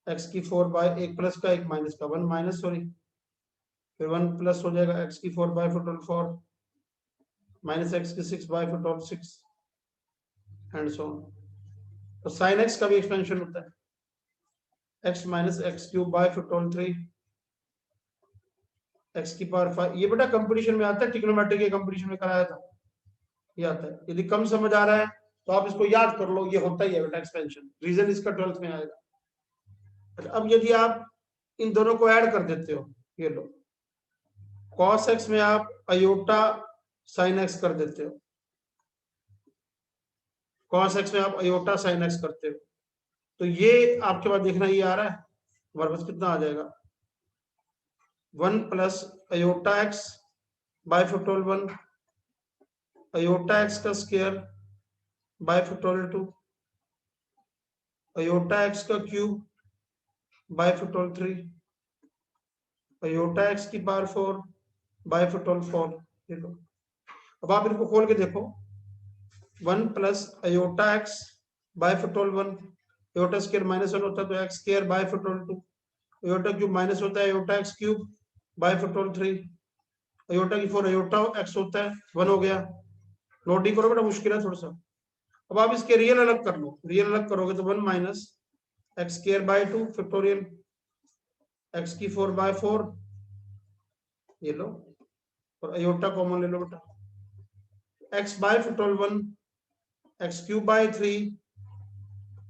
x की 4 बाय, एक प्लस का एक माइनस का, 1 माइनस सॉरी, फिर 1 प्लस हो जाएगा एक्स की 4 बाय फैक्टोरियल 4 माइनस एक्स की 6 bye factorial 6 and so on. तो साइन एक्स का भी एक्सपेंशन होता है x minus x cube by factorial 3 x की पावर 5। ये बेटा कंपटीशन में आता है, ट्रिग्नोमेट्री के कंपटीशन में कराया था, ये आता है। यदि कम समझ आ रहा है तो आप इसको याद कर लो, ये होता ही है बेटा एक्सपेंशन, रीजन इसका 12th में आएगा। अब यदि आप इन दोनों को ऐड कर देते हो, ये लो cos x में आप अयोटा sin x कर देते हो, cos x में आप अयोटा sin x करते हो, तो ये आपके पास देखना, ये आ रहा है हमारे पास कितना आ जाएगा 1 plus iota x by factorial 1 iota x का square by factorial 2 iota x का cube by factorial 3 iota x की पावर 4 बाय फैक्टोरियल 4। देखो अब आप इनको खोल के देखो, 1 plus iota x by factorial 1, iota square -1 होता है तो x square by factorial 2, iota cube minus होता है iota x cube by factorial 3, iota की 4 अयोटा x होता है 1 हो गया, नोट डी करो बेटा, मुश्किल है थोड़ा सा। अब आप इसके रियल अलग कर लो, रियल अलग करोगे तो 1 minus x square by 2 factorial x की 4 बाय 4, ये लो, और अयोटा कॉमन ले लो बेटा, x bye factorial 1 x cube by 3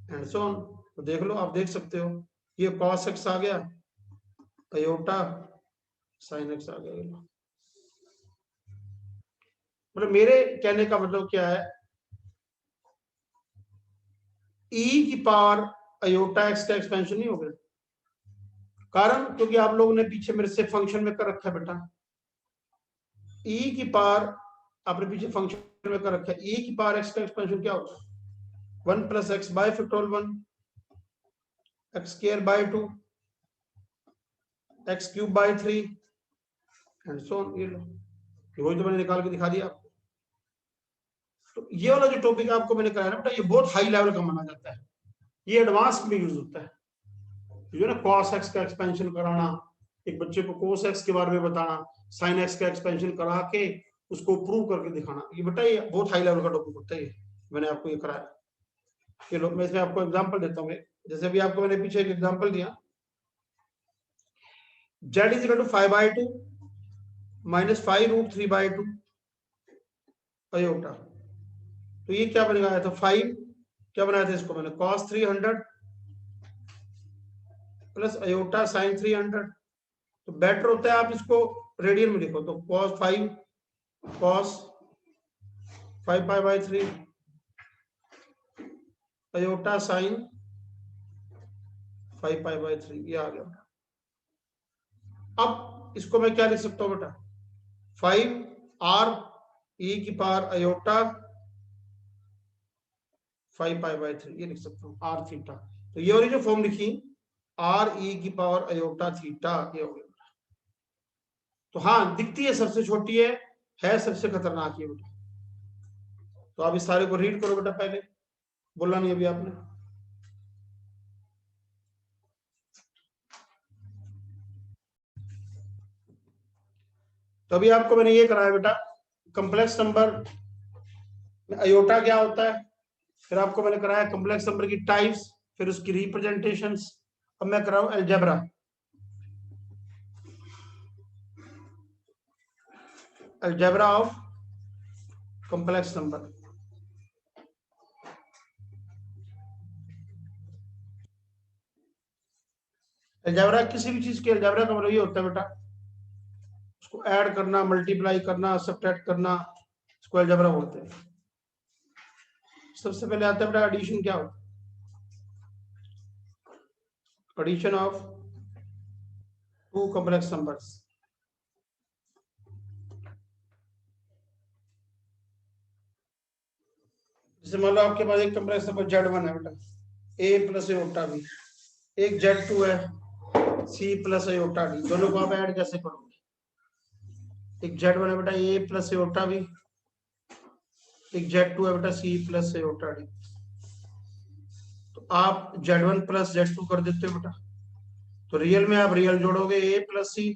and so on. तो देख लो, आप देख सकते हो ये cos x आ गया, अयोटा sin x आ गया। मतलब मेरे कहने का मतलब क्या है, e की पावर अयोटा x का एक्सपेंशन नहीं हो गया। कारण क्योंकि आप लोगों ने पीछे मेरे से फंक्शन में कर रखा है बेटा, e की पावर आपने पीछे फंक्शन में कर रखा है, e की पावर x का एक्सपेंशन क्या होगा, 1 plus x bye factorial 1 x square by 2 x cube by 3 and so on. ये लो, वही तो मैंने निकाल के दिखा दिया आपको। तो ये वाला जो टॉपिक आपको मैंने कराया ना बेटा, ये बहुत हाई लेवल का माना जाता है, ये एडवांस में यूज होता है। जो ना cos x का एक्सपेंशन कराना, एक बच्चे को cos x के बारे में बताना, sin x का एक्सपेंशन करा के उसको प्रूव करके दिखाना, ये बेटा ये बहुत हाई लेवल का टॉपिक होता है। ये मैंने आपको ये कराया। चलो मैं इसमें आपको एग्जांपल देता हूँ। जैसे भी आपको मैंने पीछे एक एग्जांपल दिया, z is equal to 5/2 minus 5√3/2 iota. तो ये क्या बन गया था, 5 क्या बनाया था इसको मैंने, cos 300 प्लस अयोटा sin 300। तो बेटर होता है आप इसको रेडियन में लिखो, तो cos 5 π/3 अयोटा sin 5 π/3, ये आ गया। अब इसको मैं क्या लिख सकता हूं बेटा, 5 r e की पावर अयोटा 5 π/3, ये लिख सकता हूँ r थीटा। तो ये वाली जो फॉर्म लिखी r e की पावर अयोटा थीटा, ये हो गया। तो हाँ दिखती है सबसे छोटी है सबसे खतरनाक ये बेटा। तो आप इस सारे को रीड करो बेटा, पहले बोला नहीं अभी आपने। तो अभी आपको मैंने ये कराया बेटा, कॉम्प्लेक्स नंबर में अयोटा क्या होता है, फिर आपको मैंने कराया कॉम्प्लेक्स नंबर की टाइप्स, फिर उसकी रिप्रेजेंटेशंस। अब मैं कराऊं algebra, algebra of complex number. Algebra किसी भी चीज के अलजेब्रा का मतलब ये होता है बेटा, उसको ऐड करना, मल्टीप्लाई करना, सब्ट्रैक्ट करना, इसको अलजेब्रा बोलते हैं। सबसे पहले आता है बेटा एडिशन, क्या होता है, addition of two complex numbers. जैसे मान लो आपके पास एक कॉम्प्लेक्स नंबर z1 है बेटा, a प्लस अयोटा b, एक z2 है c प्लस अयोटा d, दोनों को आप ऐड कैसे करोगे, एक z1 है बेटा a प्लस अयोटा b, एक z2 है बेटा c प्लस अयोटा d। तो आप z1 प्लस z2 कर देते हो बेटा, तो रियल में आप रियल जोड़ोगे a plus c,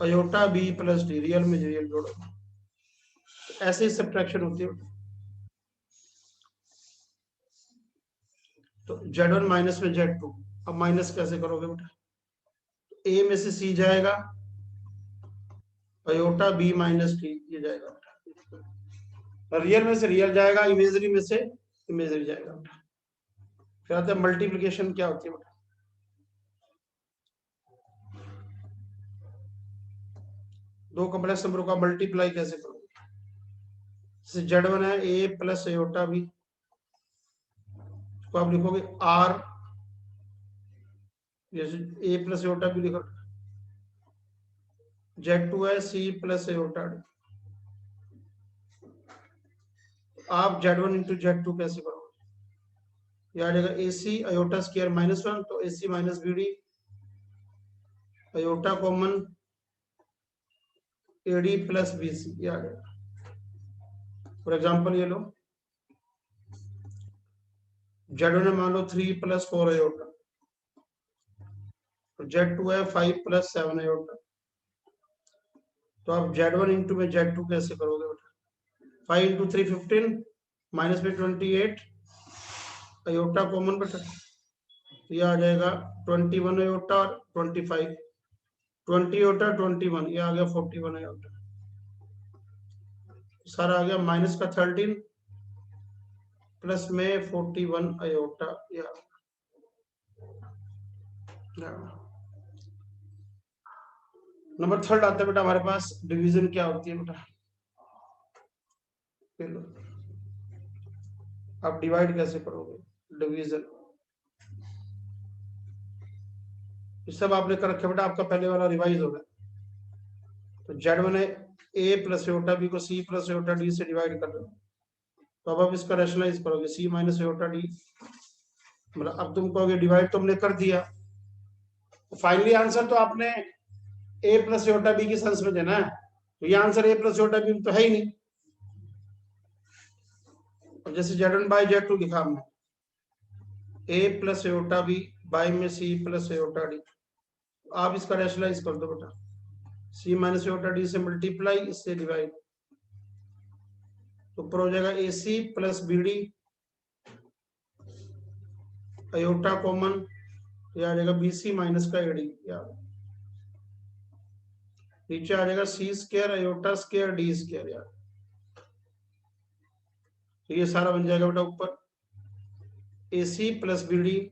iota b plus d, real में रियल जोड़ोगे। तो ऐसे ही सब्ट्रैक्शन होती है बेटा। तो z1 माइनस में z2, अब माइनस कैसे करोगे बेटा, a में से c जाएगा, अयोटा b माइनस d ये जाएगा बेटा, रियल में से रियल जाएगा, इमेजरी में से इमेजरी जाएगा बेटा। फिर आता है मल्टीप्लिकेशन, क्या होती है बेटा, दो कॉम्प्लेक्स नंबरों का मल्टीप्लाई कैसे करोगे, जैसे z1 है a प्लस अयोटा b, तो आप लिखोगे r, जैसे a प्लस अयोटा b लिखो, z2 है c प्लस अयोटा d, आप z1 इंटू z2 कैसे करोगे, यह आ जाएगा ac अयोटा स्क्वायर -1, तो ac minus bd, iota common ad plus bc, ये आ जाएगा। फॉर एग्जाम्पल ये लो, z1 है मान लो 3 प्लस 4 अयोटा, तो z2 है 5 प्लस 7 अयोटा। तो आप z1 इंटू में z2 कैसे करोगे बेटा, 5 इंटू 3 15 माइनस में 28 अयोटा कॉमन बेटा, ये आ जाएगा 21 अयोटा और 25, 20 अयोटा 21, ये आ गया 41 अयोटा, सारा आ गया माइनस का 13 प्लस में 41 अयोटा। नंबर थर्ड आता है बेटा हमारे पास, डिवीजन क्या होती है बेटा। आप डिवाइड कैसे करोगे, डिवीजन ये सब आपने कर रखे बेटा, आपका पहले वाला रिवाइज हो गया। तो जेड वन है ए प्लस एयोटा बी को सी प्लस एयोटा डी से डिवाइड कर रहे हो, तो अब आप इसका रैशनलाइज करोगे सी माइनस एयोटा डी, मतलब अब तुम कहोगे डिवाइड तो हमने कर दिया, तो फाइनली आंसर तो आपने ए प्लस एयोटा बी के सेंस में देना है, तो ये answer a plus iota b तो है ही नहीं। अब जैसे z one by z two लिखा हमने, a plus iota b by में सी प्लस एयोटा डी, आप इसका रैशनलाइज कर दो बेटा, सी माइनस एयोटा डी से मल्टीप्लाई इससे डिवाइड, तो ऊपर हो जाएगा a c plus b d iota common, ये आ जाएगा बी सी माइनस का एडी, नीचे आ जाएगा c square iota square d square यार, तो ये सारा बन जाएगा बेटा ऊपर a c plus b d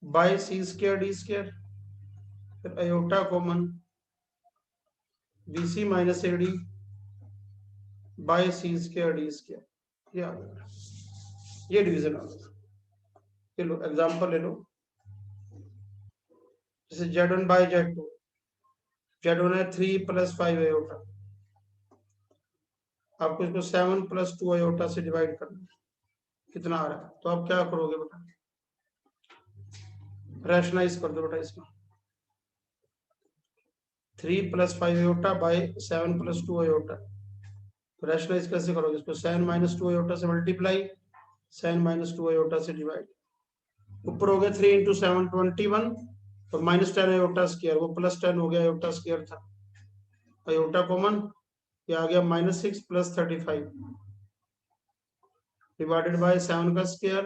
by c square d square, फिर iota common b c minus ad by c square d square, ये आ गया, ये डिवीजन आ गया। ये लो एग्जांपल ले लो, जैसे z1 बाई z2, z1 है 3 प्लस 5 अयोटा, आपको इसको 7 प्लस 2 अयोटा से डिवाइड करना है, कितना आ रहा है, तो आप क्या करोगे बेटा, रैशनलाइज कर दो बेटा इसका, 3 plus 5 iota by 7 plus 2 iota, तो रैशनलाइज कैसे करोगे इसको, 7 माइनस 2 अयोटा से मल्टीप्लाई 7 माइनस 2 अयोटा से डिवाइड, ऊपर हो गया 3 इंटू 7 21 और माइनस 10 अयोटा स्क्वायर, वो प्लस 10 हो गया अयोटा स्क्वायर था, अयोटा कॉमन, ये आ गया माइनस 6 प्लस 35 डिवाइडेड बाय 7 का स्क्वायर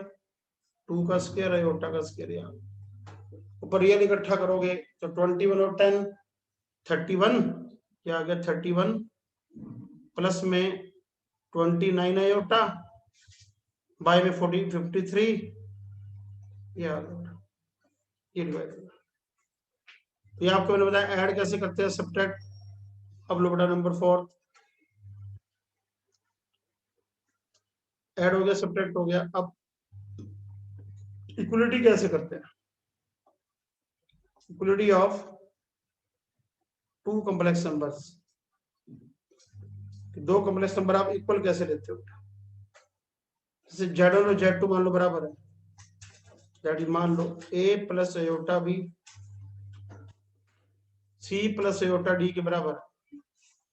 2 का स्क्वायर अयोटा का स्क्वायर, यहाँ ऊपर रियल इकट्ठा करोगे तो 21 और 10 31, क्या आ गया 31 प्लस में 29 अयोटा बाय में 53, ये आ गया, ये डिवाइड, ये आपको मैंने बताया ऐड कैसे करते हैं, सब्ट्रैक्ट। अब लो बेटा नंबर 4, ऐड हो गया सब्ट्रैक्ट हो गया, अब इक्वलिटी कैसे करते हैं, equality of two complex numbers, दो कॉम्प्लेक्स नंबर आप इक्वल कैसे लेते हो, जैसे z1 और z2 मान लो बराबर है, दैट इज मान लो a plus iota b c plus iota d के बराबर,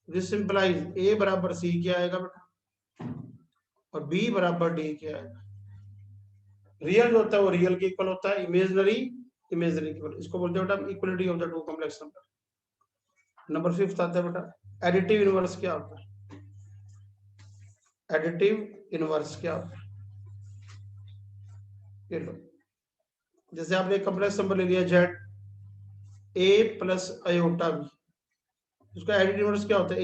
दिस इंप्लाइज a बराबर c क्या आएगा बेटा और b बराबर d क्या आएगा, रियल जो होता है वो रियल के इक्वल होता है, इमेजिनरी इमेजिनरी इक्वल, इसको बोलते हैं बेटा equality of the two complex number. Number 5 आता है बेटा एडिटिव इनवर्स क्या होता है, एडिटिव इनवर्स क्या होता है, ये लो जैसे आपने कॉम्प्लेक्स नंबर ले लिया z a plus iota b, उसका एडिटिव इनवर्स क्या होता है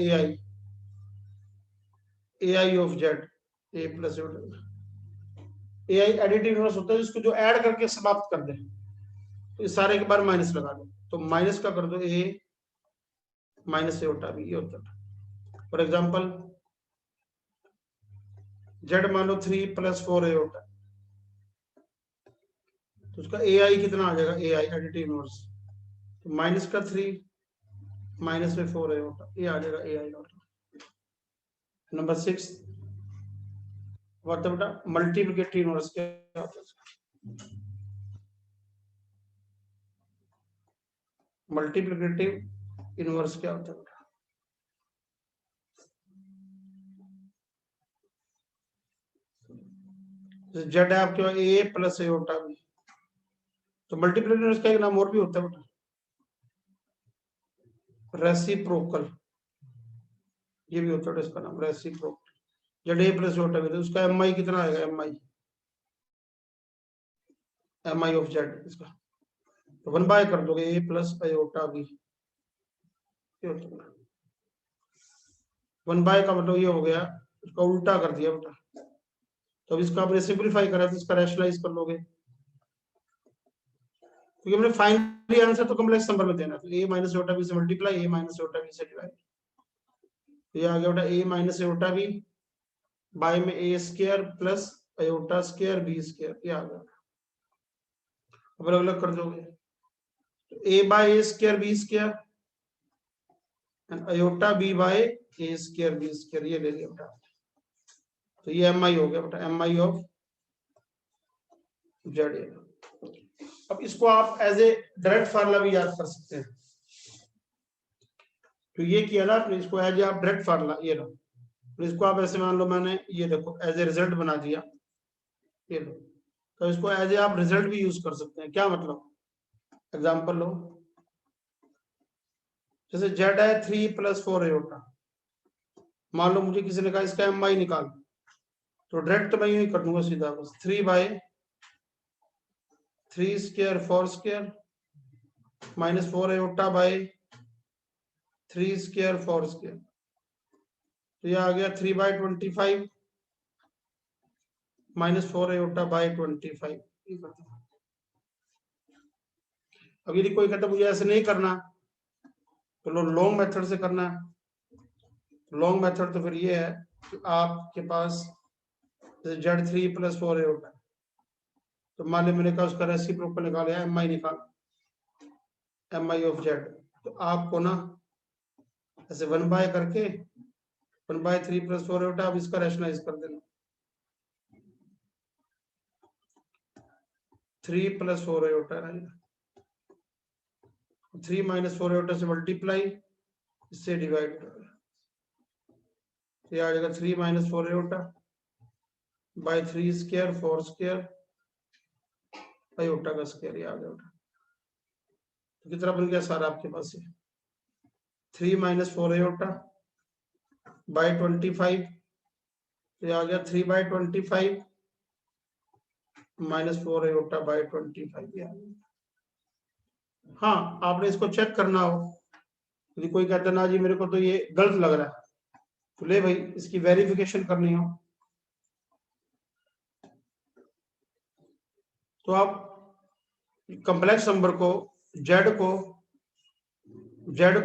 ai of z, a plus aorta, ai additive inverse होता है जिसको जो ऐड करके समाप्त कर दे, तो इस सारे के बार माइनस लगा दो, तो माइनस का कर दो a माइनस अयोटा b, ये होता है। फॉर एग्जांपल z मान लो 3 प्लस 4 अयोटा, तो उसका ai कितना आ जाएगा, ai एडिटिव इनवर्स, तो माइनस का 3 माइनस में 4 अयोटा, ये आ जाएगा ai ऑर्डर। नंबर 6 बेटा मल्टीप्लिकेटिव इनवर्स क्या होता है, मल्टीप्लिकेटिव इनवर्स क्या होता है, जेड है आपके पास ए प्लस अयोटा बी, तो मल्टीप्लिकेटिव इनवर्स का एक नाम और भी होता है बेटा रेसिप्रोकल, ये भी होता है इसका नाम reciprocal. Z a plus iota b, उसका एम आई कितना आएगा, एम आई ऑफ जेड इसका, तो 1 बाय कर दोगे ए प्लस आयोटा बी, 1 बाय का मतलब ये हो गया, उसका उल्टा कर दिया बेटा। तो अब इसका आपने सिंप्लीफाई करा तो इसका रैशनलाइज कर लोगे, क्योंकि हमने फाइनली आंसर तो कॉम्प्लेक्स नंबर में देना, तो a माइनस आयोटा बी से multiply, a minus iota b से डिवाइड, तो ये आ गया बेटा a minus iota b by में a square plus iota square B square, ये आ गया। अब अलग अलग कर दोगे, तो a by a square B square and iota b by a square B square, ये ले लिया बेटा। तो ये एम आई हो गया बेटा, एम आई ऑफ जेड। अब इसको आप एज ए डायरेक्ट फार्मूला भी याद कर सकते हैं, तो ये किया ना आपने, इसको एज ए आप डायरेक्ट फार्मूला, ये लो, तो इसको आप ऐसे मान लो, मैंने ये देखो एज ए रिजल्ट बना दिया, ये लो, तो इसको एज ए आप रिजल्ट भी यूज कर सकते हैं। क्या मतलब, एग्जांपल लो, जैसे जेड है 3 + 4 आयोटा, मान लो मुझे किसी ने कहा इसका एम आई निकाल, तो डायरेक्ट मैं यही कर दूंगा सीधा, बस 3 by 3 square 4 square minus 4 iota by 3 square 4 square, तो ये आ गया 3 बाय 25 माइनस 4 आयोटा बाय 25। अब यदि कोई कहता मुझे ऐसे नहीं करना, तो लॉन्ग मेथड से करना है। लॉन्ग मेथड तो फिर ये है कि आपके पास जैसे जेड 3 + 4 आयोटा, तो मान ली मैंने कहा उसका रेसिप्रोकल निकाला, एम आई निकाल, एम आई ऑफ जेड, तो आपको ना ऐसे 1 बाय करके 1 बाय 3 + 4 आयोटा, अब इसका रैशनलाइज कर देना, 3 + 4 आयोटा रहेगा, 3 - 4 आयोटा से मल्टीप्लाई, इससे डिवाइड कर, ये आ जाएगा 3 - 4 iota by 3 square 4 square iota का स्क्वायर, ये आ गया। तो कितना बन गया सारा आपके पास, 3 - 4 आयोटा बाय 25, तो ये आ गया 3 बाय 25 माइनस 4 आयोटा बाय 25, ये आ गया। हाँ, आपने इसको चेक करना हो, यदि कोई कहता ना जी मेरे को तो ये गलत लग रहा है, तो ले भाई इसकी वेरिफिकेशन करनी हो, तो आप कॉम्प्लेक्स नंबर को जेड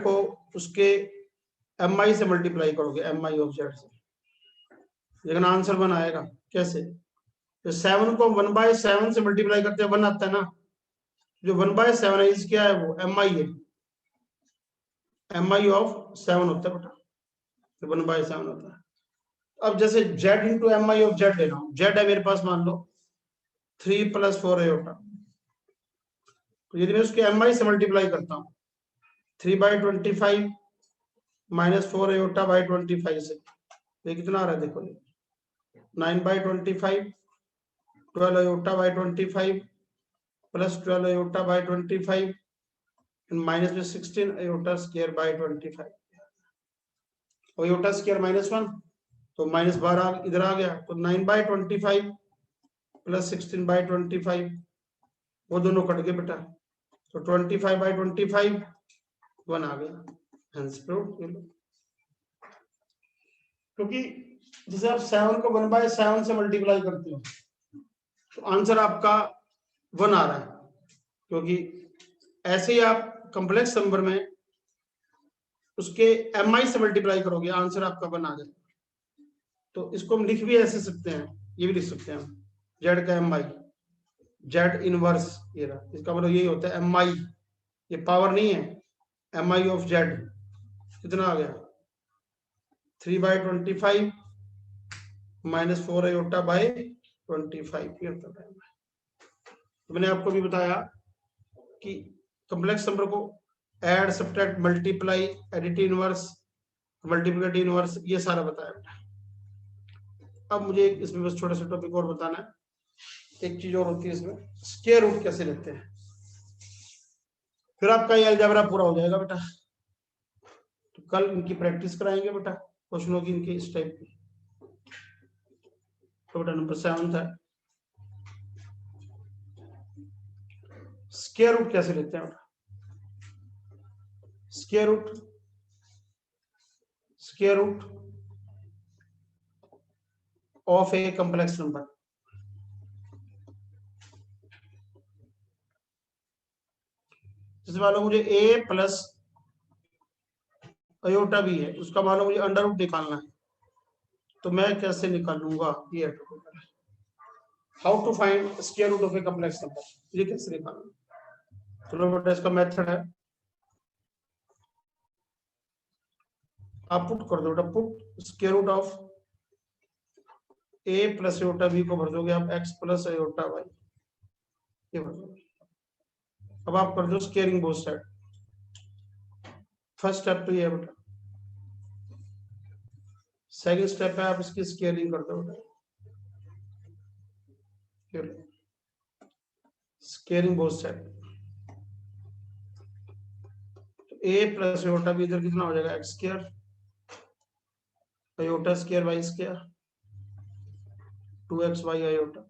को उसके एम आई से मल्टीप्लाई करोगे, एम आई ऑफ जेड से, लेकिन आंसर 1 आएगा। कैसे, तो 7 को 1 बाय 7 से मल्टीप्लाई करते हैं 1 आता है ना, जो 1 बाय 7 है क्या है, वो एम आई है, एम आई ऑफ 7 होता है बेटा, तो 1 बाय 7 होता है। अब जैसे z into m i of z ले रहा हूं, जेड है मेरे पास मान लो 3 + 4 आयोटा, तो यदि मैं उसके एम आई से मल्टीप्लाई करता हूँ 3 बाय 25 माइनस 4 आयोटा बाय 25 से, ये कितना आ रहा है देखो, 9 by 25 12 iota by 25 plus 12 iota by 25 minus में 16 आयोटा स्क्वायर बाय 25, और आयोटा स्क्वायर -1, तो -12 इधर आ गया, तो 9 बाय 25 प्लस 16 बाय 25, वो दोनों कट गए बेटा, तो 25 बाय 25 1 आ गया, हेंस प्रूव्ड। क्योंकि जैसे आप 7 को 1 बाय 7 से मल्टीप्लाई करते हो, तो आंसर आपका 1 आ रहा है, क्योंकि ऐसे ही आप कॉम्प्लेक्स नंबर में उसके एम आई से मल्टीप्लाई करोगे, आंसर आपका 1 आ जाएगा। तो इसको हम लिख भी ऐसे सकते हैं, ये भी लिख सकते हैं हम, जेड का एम आई, जेड इनवर्स, ये रहा, इसका मतलब यही होता है एम आई, ये पावर नहीं है, एम आई ऑफ जेड कितना आ गया, 3 बाय 25 माइनस 4 आयोटा बाय 25, ये होता है। तो मैंने आपको भी बताया कि कॉम्प्लेक्स नंबर को add, subtract, multiply, edit inverse, multiplicative inverse, ये सारा बताया बेटा। अब मुझे इसमें बस छोटा सा टॉपिक और बताना है, एक चीज और होती है इसमें, स्क्वायर रूट कैसे लेते हैं, फिर आपका ये अलजेब्रा पूरा हो जाएगा बेटा। तो कल इनकी प्रैक्टिस कराएंगे बेटा। क्वेश्चन होगी इनके इस टाइप की। तो बेटा नंबर 7 है स्क्वायर रूट कैसे लेते हैं बेटा। Square root of a complex number. जैसे मान लो मुझे a प्लस अयोटा भी है, उसका मान लो मुझे अंडर रूट निकालना है, तो मैं कैसे निकालूंगा ये। How to find square root of a complex number, ये कैसे निकालूंगा। चलो बेटा इसका मेथड है, आप पुट कर दो बेटा, put square root of a plus iota b को भर दोगे आप x प्लस अयोटा y, ये भर दोगे। अब आप कर दो squaring both side. First step तो ये है बेटा। सेकंड स्टेप है आप इसकी स्क्वायरिंग कर दो बेटा, squaring both side. a plus iota b इधर कितना हो जाएगा x square iota square y square 2xy अयोटा।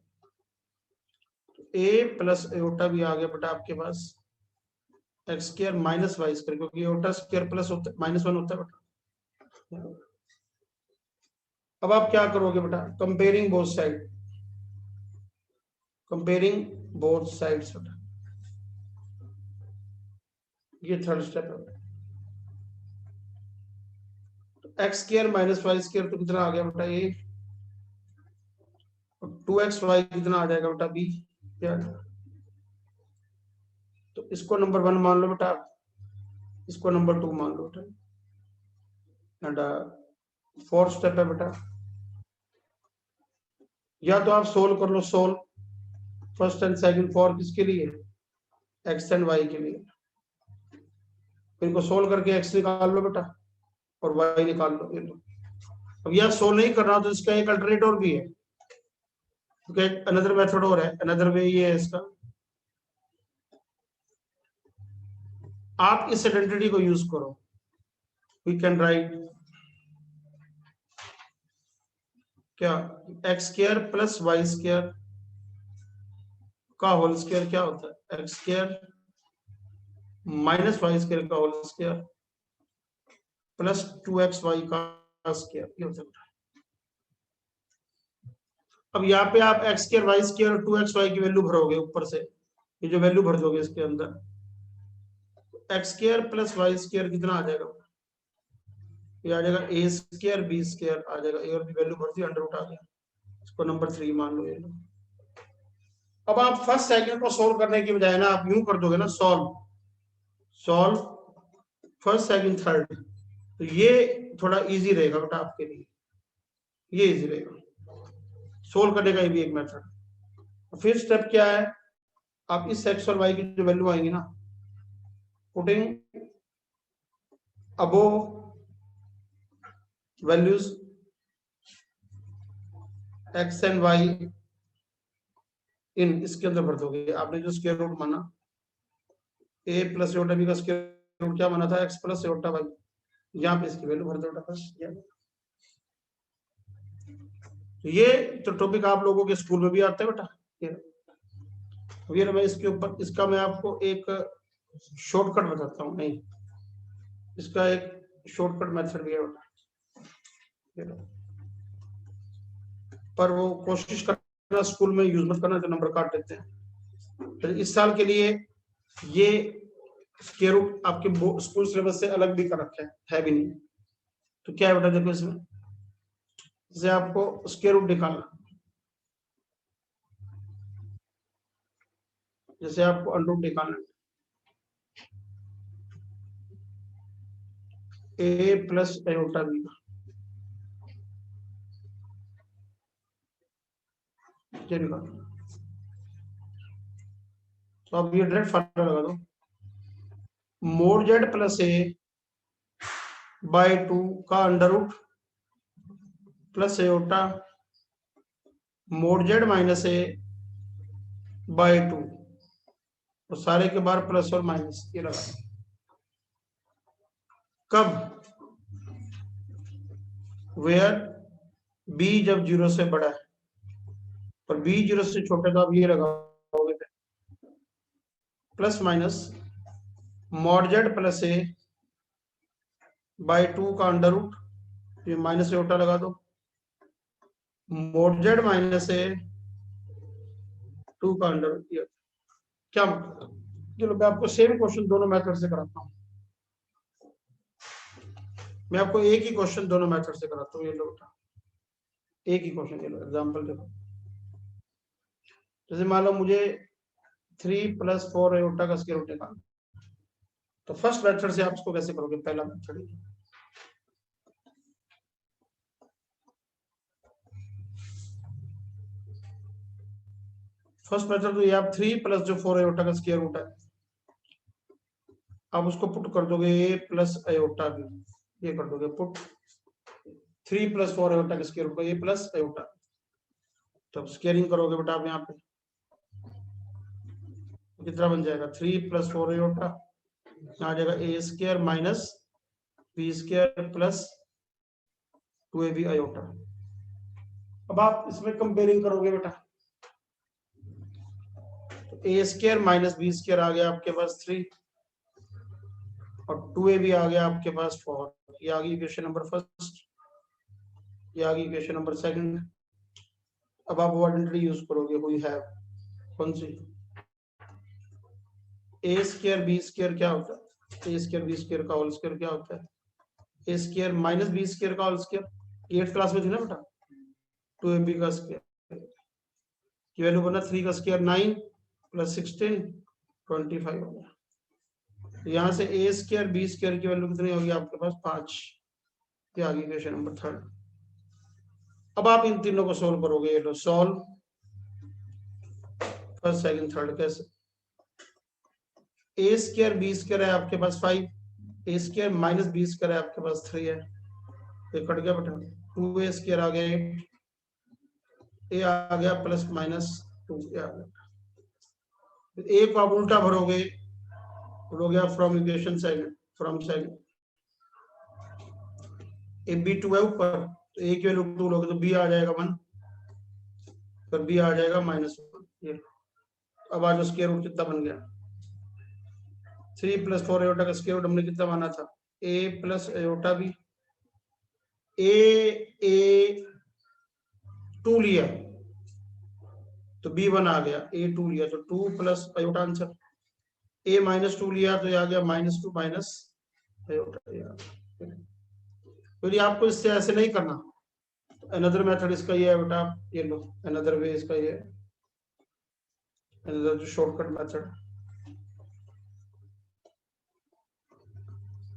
a प्लस अयोटा भी आ गया बेटा आपके पास x square minus y square, क्योंकि अयोटा स्क्वायर प्लस -1 होता है बेटा। अब आप क्या करोगे बेटा, comparing both side, comparing both sides बेटा, ये थर्ड स्टेप है। X square minus y square तो कितना आ गया बेटा ए, 2xy कितना आ जाएगा बेटा बी। तो इसको नंबर 1 मान लो बेटा, इसको नंबर 2 मान लो बेटा। एंड फोर्थ स्टेप है बेटा, या तो आप सोल्व कर लो, solve first and second for किसके लिए, एक्स एंड वाई के लिए। इनको सोल्व करके एक्स निकाल लो बेटा और वाई निकाल लो, ये लो। अब यह सोल्व नहीं करना तो इसका एक अल्टरनेट और भी है, क्योंकि अनदर मेथड और है, अनदर वे ये है इसका। आप इस आइडेंटिटी को यूज करो, वी कैन राइट क्या, x square plus y square का होल स्क्वायर क्या होता है, x square minus y square का होल स्क्वायर प्लस 2xy का स्क्वायर, ये होता है। अब यहाँ पे आप एक्स स्क्वायर वाई स्क्वायर और 2xy की वैल्यू भरोगे ऊपर से, ये जो वैल्यू भर दोगे इसके अंदर, x square plus y square कितना आ जाएगा, ये आ जाएगा ए स्क्वायर बी स्क्वायर आ जाएगा, ए और बी वैल्यू भर दी, अंडर रूट आ गया, इसको नंबर 3 मान लो ये लो। अब आप फर्स्ट सेकंड को सोल्व करने की बजाय ना आप यूं कर दोगे ना, solve solve first second third, तो ये थोड़ा इजी रहेगा बेटा आपके लिए, ये इजी रहेगा सोल्व करने का, ये भी एक मेथड। फिर स्टेप क्या है, आप इस एक्स और वाई की जो वैल्यू आएंगी ना, putting above values x and y in, इसके अंदर भर दोगे। आपने जो स्क्वायर रूट माना ए प्लस अयोटा बी का स्क्वायर रूट क्या माना था, एक्स प्लस अयोटा वाई, यहाँ पे इसकी वैल्यू भर दो बेटा। ये तो टॉपिक आप लोगों के स्कूल में भी आता है बेटा। ये मैं इसके ऊपर इसका मैं आपको एक शॉर्टकट बताता हूँ, नहीं इसका एक शॉर्टकट मेथड भी है बेटा, पर वो कोशिश करना स्कूल में यूज मत करना, तो नंबर काट देते हैं। तो इस साल के लिए ये स्क्वायर रूट आपके स्कूल सिलेबस से अलग भी कर रखा है भी नहीं, तो क्या है बेटा देखो इसमें, जैसे आपको स्क्वायर रूट निकालना, जैसे आपको अंडर रूट निकालना, ए प्लस अयोटा बी का, ये निकालो। तो अब ये डायरेक्ट फार्मूला लगा दो, mod z plus a by 2 का under root plus iota mod z minus a by 2, तो सारे के बाहर प्लस और माइनस ये लगा। कब, वेयर बी जब 0 से बड़ा है, और बी 0 से छोटा, तो आप ये लगाओगे plus minus mod z plus a by 2 का अंडर रूट, ये माइनस से उल्टा लगा दो, मॉड जेड माइनस ए 2 का अंडर रूट। क्या मतलब? चलो मैं आपको सेम क्वेश्चन दोनों मेथड से कराता हूँ। मैं आपको एक ही क्वेश्चन दोनों मेथड से कराता हूँ। ये लो बेटा, एक ही क्वेश्चन, ये लो एग्जाम्पल देखो। जैसे मान लो मुझे 3 + 4 एटा का स्क्वायर रूट निकालना, तो फर्स्ट मेथड से आप इसको कैसे करोगे? पहला मेथड, फर्स्ट मेथड तो ये आप 3 + जो 4 एटा का स्क्वायर रूट है, आप उसको पुट कर दोगे a + आयोटा भी, ये कर दोगे पुट 3 + 4 एटा का स्क्वायर रूट a + आयोटा, तो स्क्वायरिंग करोगे बेटा आप यहाँ पे, कितना बन जाएगा? 3 + 4 एटा, यहाँ आ जाएगा a² minus b² plus 2ab iota. अब आप इसमें कंपेयरिंग करोगे बेटा, तो a² माइनस b² आ गया आपके पास 3, और 2ab आ गया आपके पास 4। ये आ गई इक्वेशन नंबर फर्स्ट, ये आ गई इक्वेशन नंबर सेकंड। अब आप वो आइडेंटिटी यूज करोगे, कोई है कौन सी? a² b² क्या होता है? a² b² का होल स्क्वायर क्या होता है? a² माइनस b² का होल स्क्वायर। 8th क्लास में थी ना बेटा, 2ab का स्क्वायर की वैल्यू बना 3 का स्क्वायर 9 + 16 25 हो गया। तो यहाँ से a² b² की वैल्यू कितनी होगी आपके पास? 5। ये आ गई इक्वेशन नंबर थर्ड। अब आप इन तीनों को सोल्व करोगे, ये लो सॉल्व फर्स्ट सेकंड थर्ड। कैसे? a² b² है आपके पास 5, a² माइनस b² है आपके पास 3 है, ये कट गया बेटा, 2a² आ गया, a आ गया प्लस माइनस 2 आ गया। a को आप उल्टा भरोगे, हो गया from equation second, from second A b2 है ऊपर, तो a की वैल्यू 2 लोगे तो b आ जाएगा 1, फिर b आ जाएगा -1। ये अब आज स्क्वायर रूट कितना बन गया? 3 + 4 एटा का स्क्वायर रूट हमने कितना माना था? a + आयोटा b, a 2 लिया तो b1 आ गया, a2 लिया तो 2 + आयोटा आंसर, a -2 लिया तो ये आ गया -2 माइनस आयोटा। तो ये आपको इससे ऐसे नहीं करना, अनदर मेथड इसका ये है बेटा, ये लो अनदर वे इसका ये है, अनदर जो शॉर्टकट मेथड।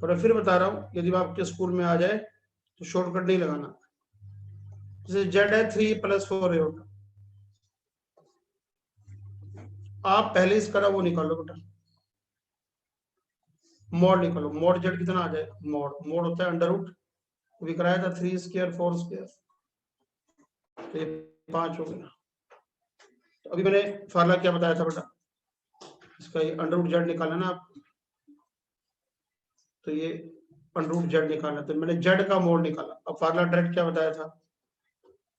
और फिर बता रहा हूँ, यदि आपके स्कूल में आ जाए तो शॉर्टकट नहीं लगाना। जैसे जेड है 3 + 4 एटा, आप पहले इसका वो निकालो बेटा, मॉड निकालो। मॉड जेड कितना आ जाएगा? मॉड होता है अंडर रूट, अभी कराया था 3² 4², तो ये 5 हो गया। तो अभी मैंने फार्मूला क्या बताया था बेटा? इसका ये अंडर रूट जेड निकालना ना आप, तो ये अंडर रूट जेड निकालना, तो मैंने जेड का मोड निकाला। अब फार्मूला डायरेक्ट क्या बताया था?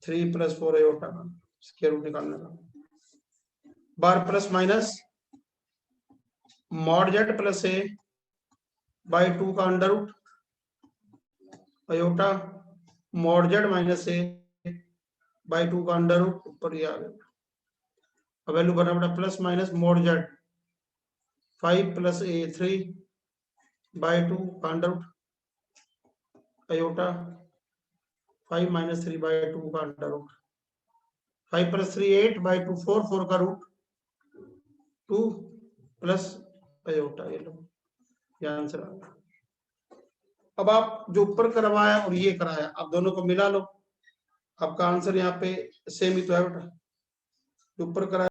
3 + 4 एटा का स्क्वायर रूट निकालने का, bar plus minus mod z plus a by 2 का under root iota mod z minus a by 2 का अंडर रूट, ऊपर ये आ गया। अब वैल्यू बना बेटा plus minus mod Z 5 + a 3 by 2 का अंडर रूट अयोटा 5 - 3 बाई 2 का अंडर रूट, 5 + 3 8 बाई 2 4, 4 का रूट 2 प्लस अयोटा। ये लो, ये आंसर आ गया। अब आप जो ऊपर करवाया और ये कराया, आप दोनों को मिला लो, आपका आंसर यहाँ पे सेम ही तो है बेटा, जो ऊपर कराया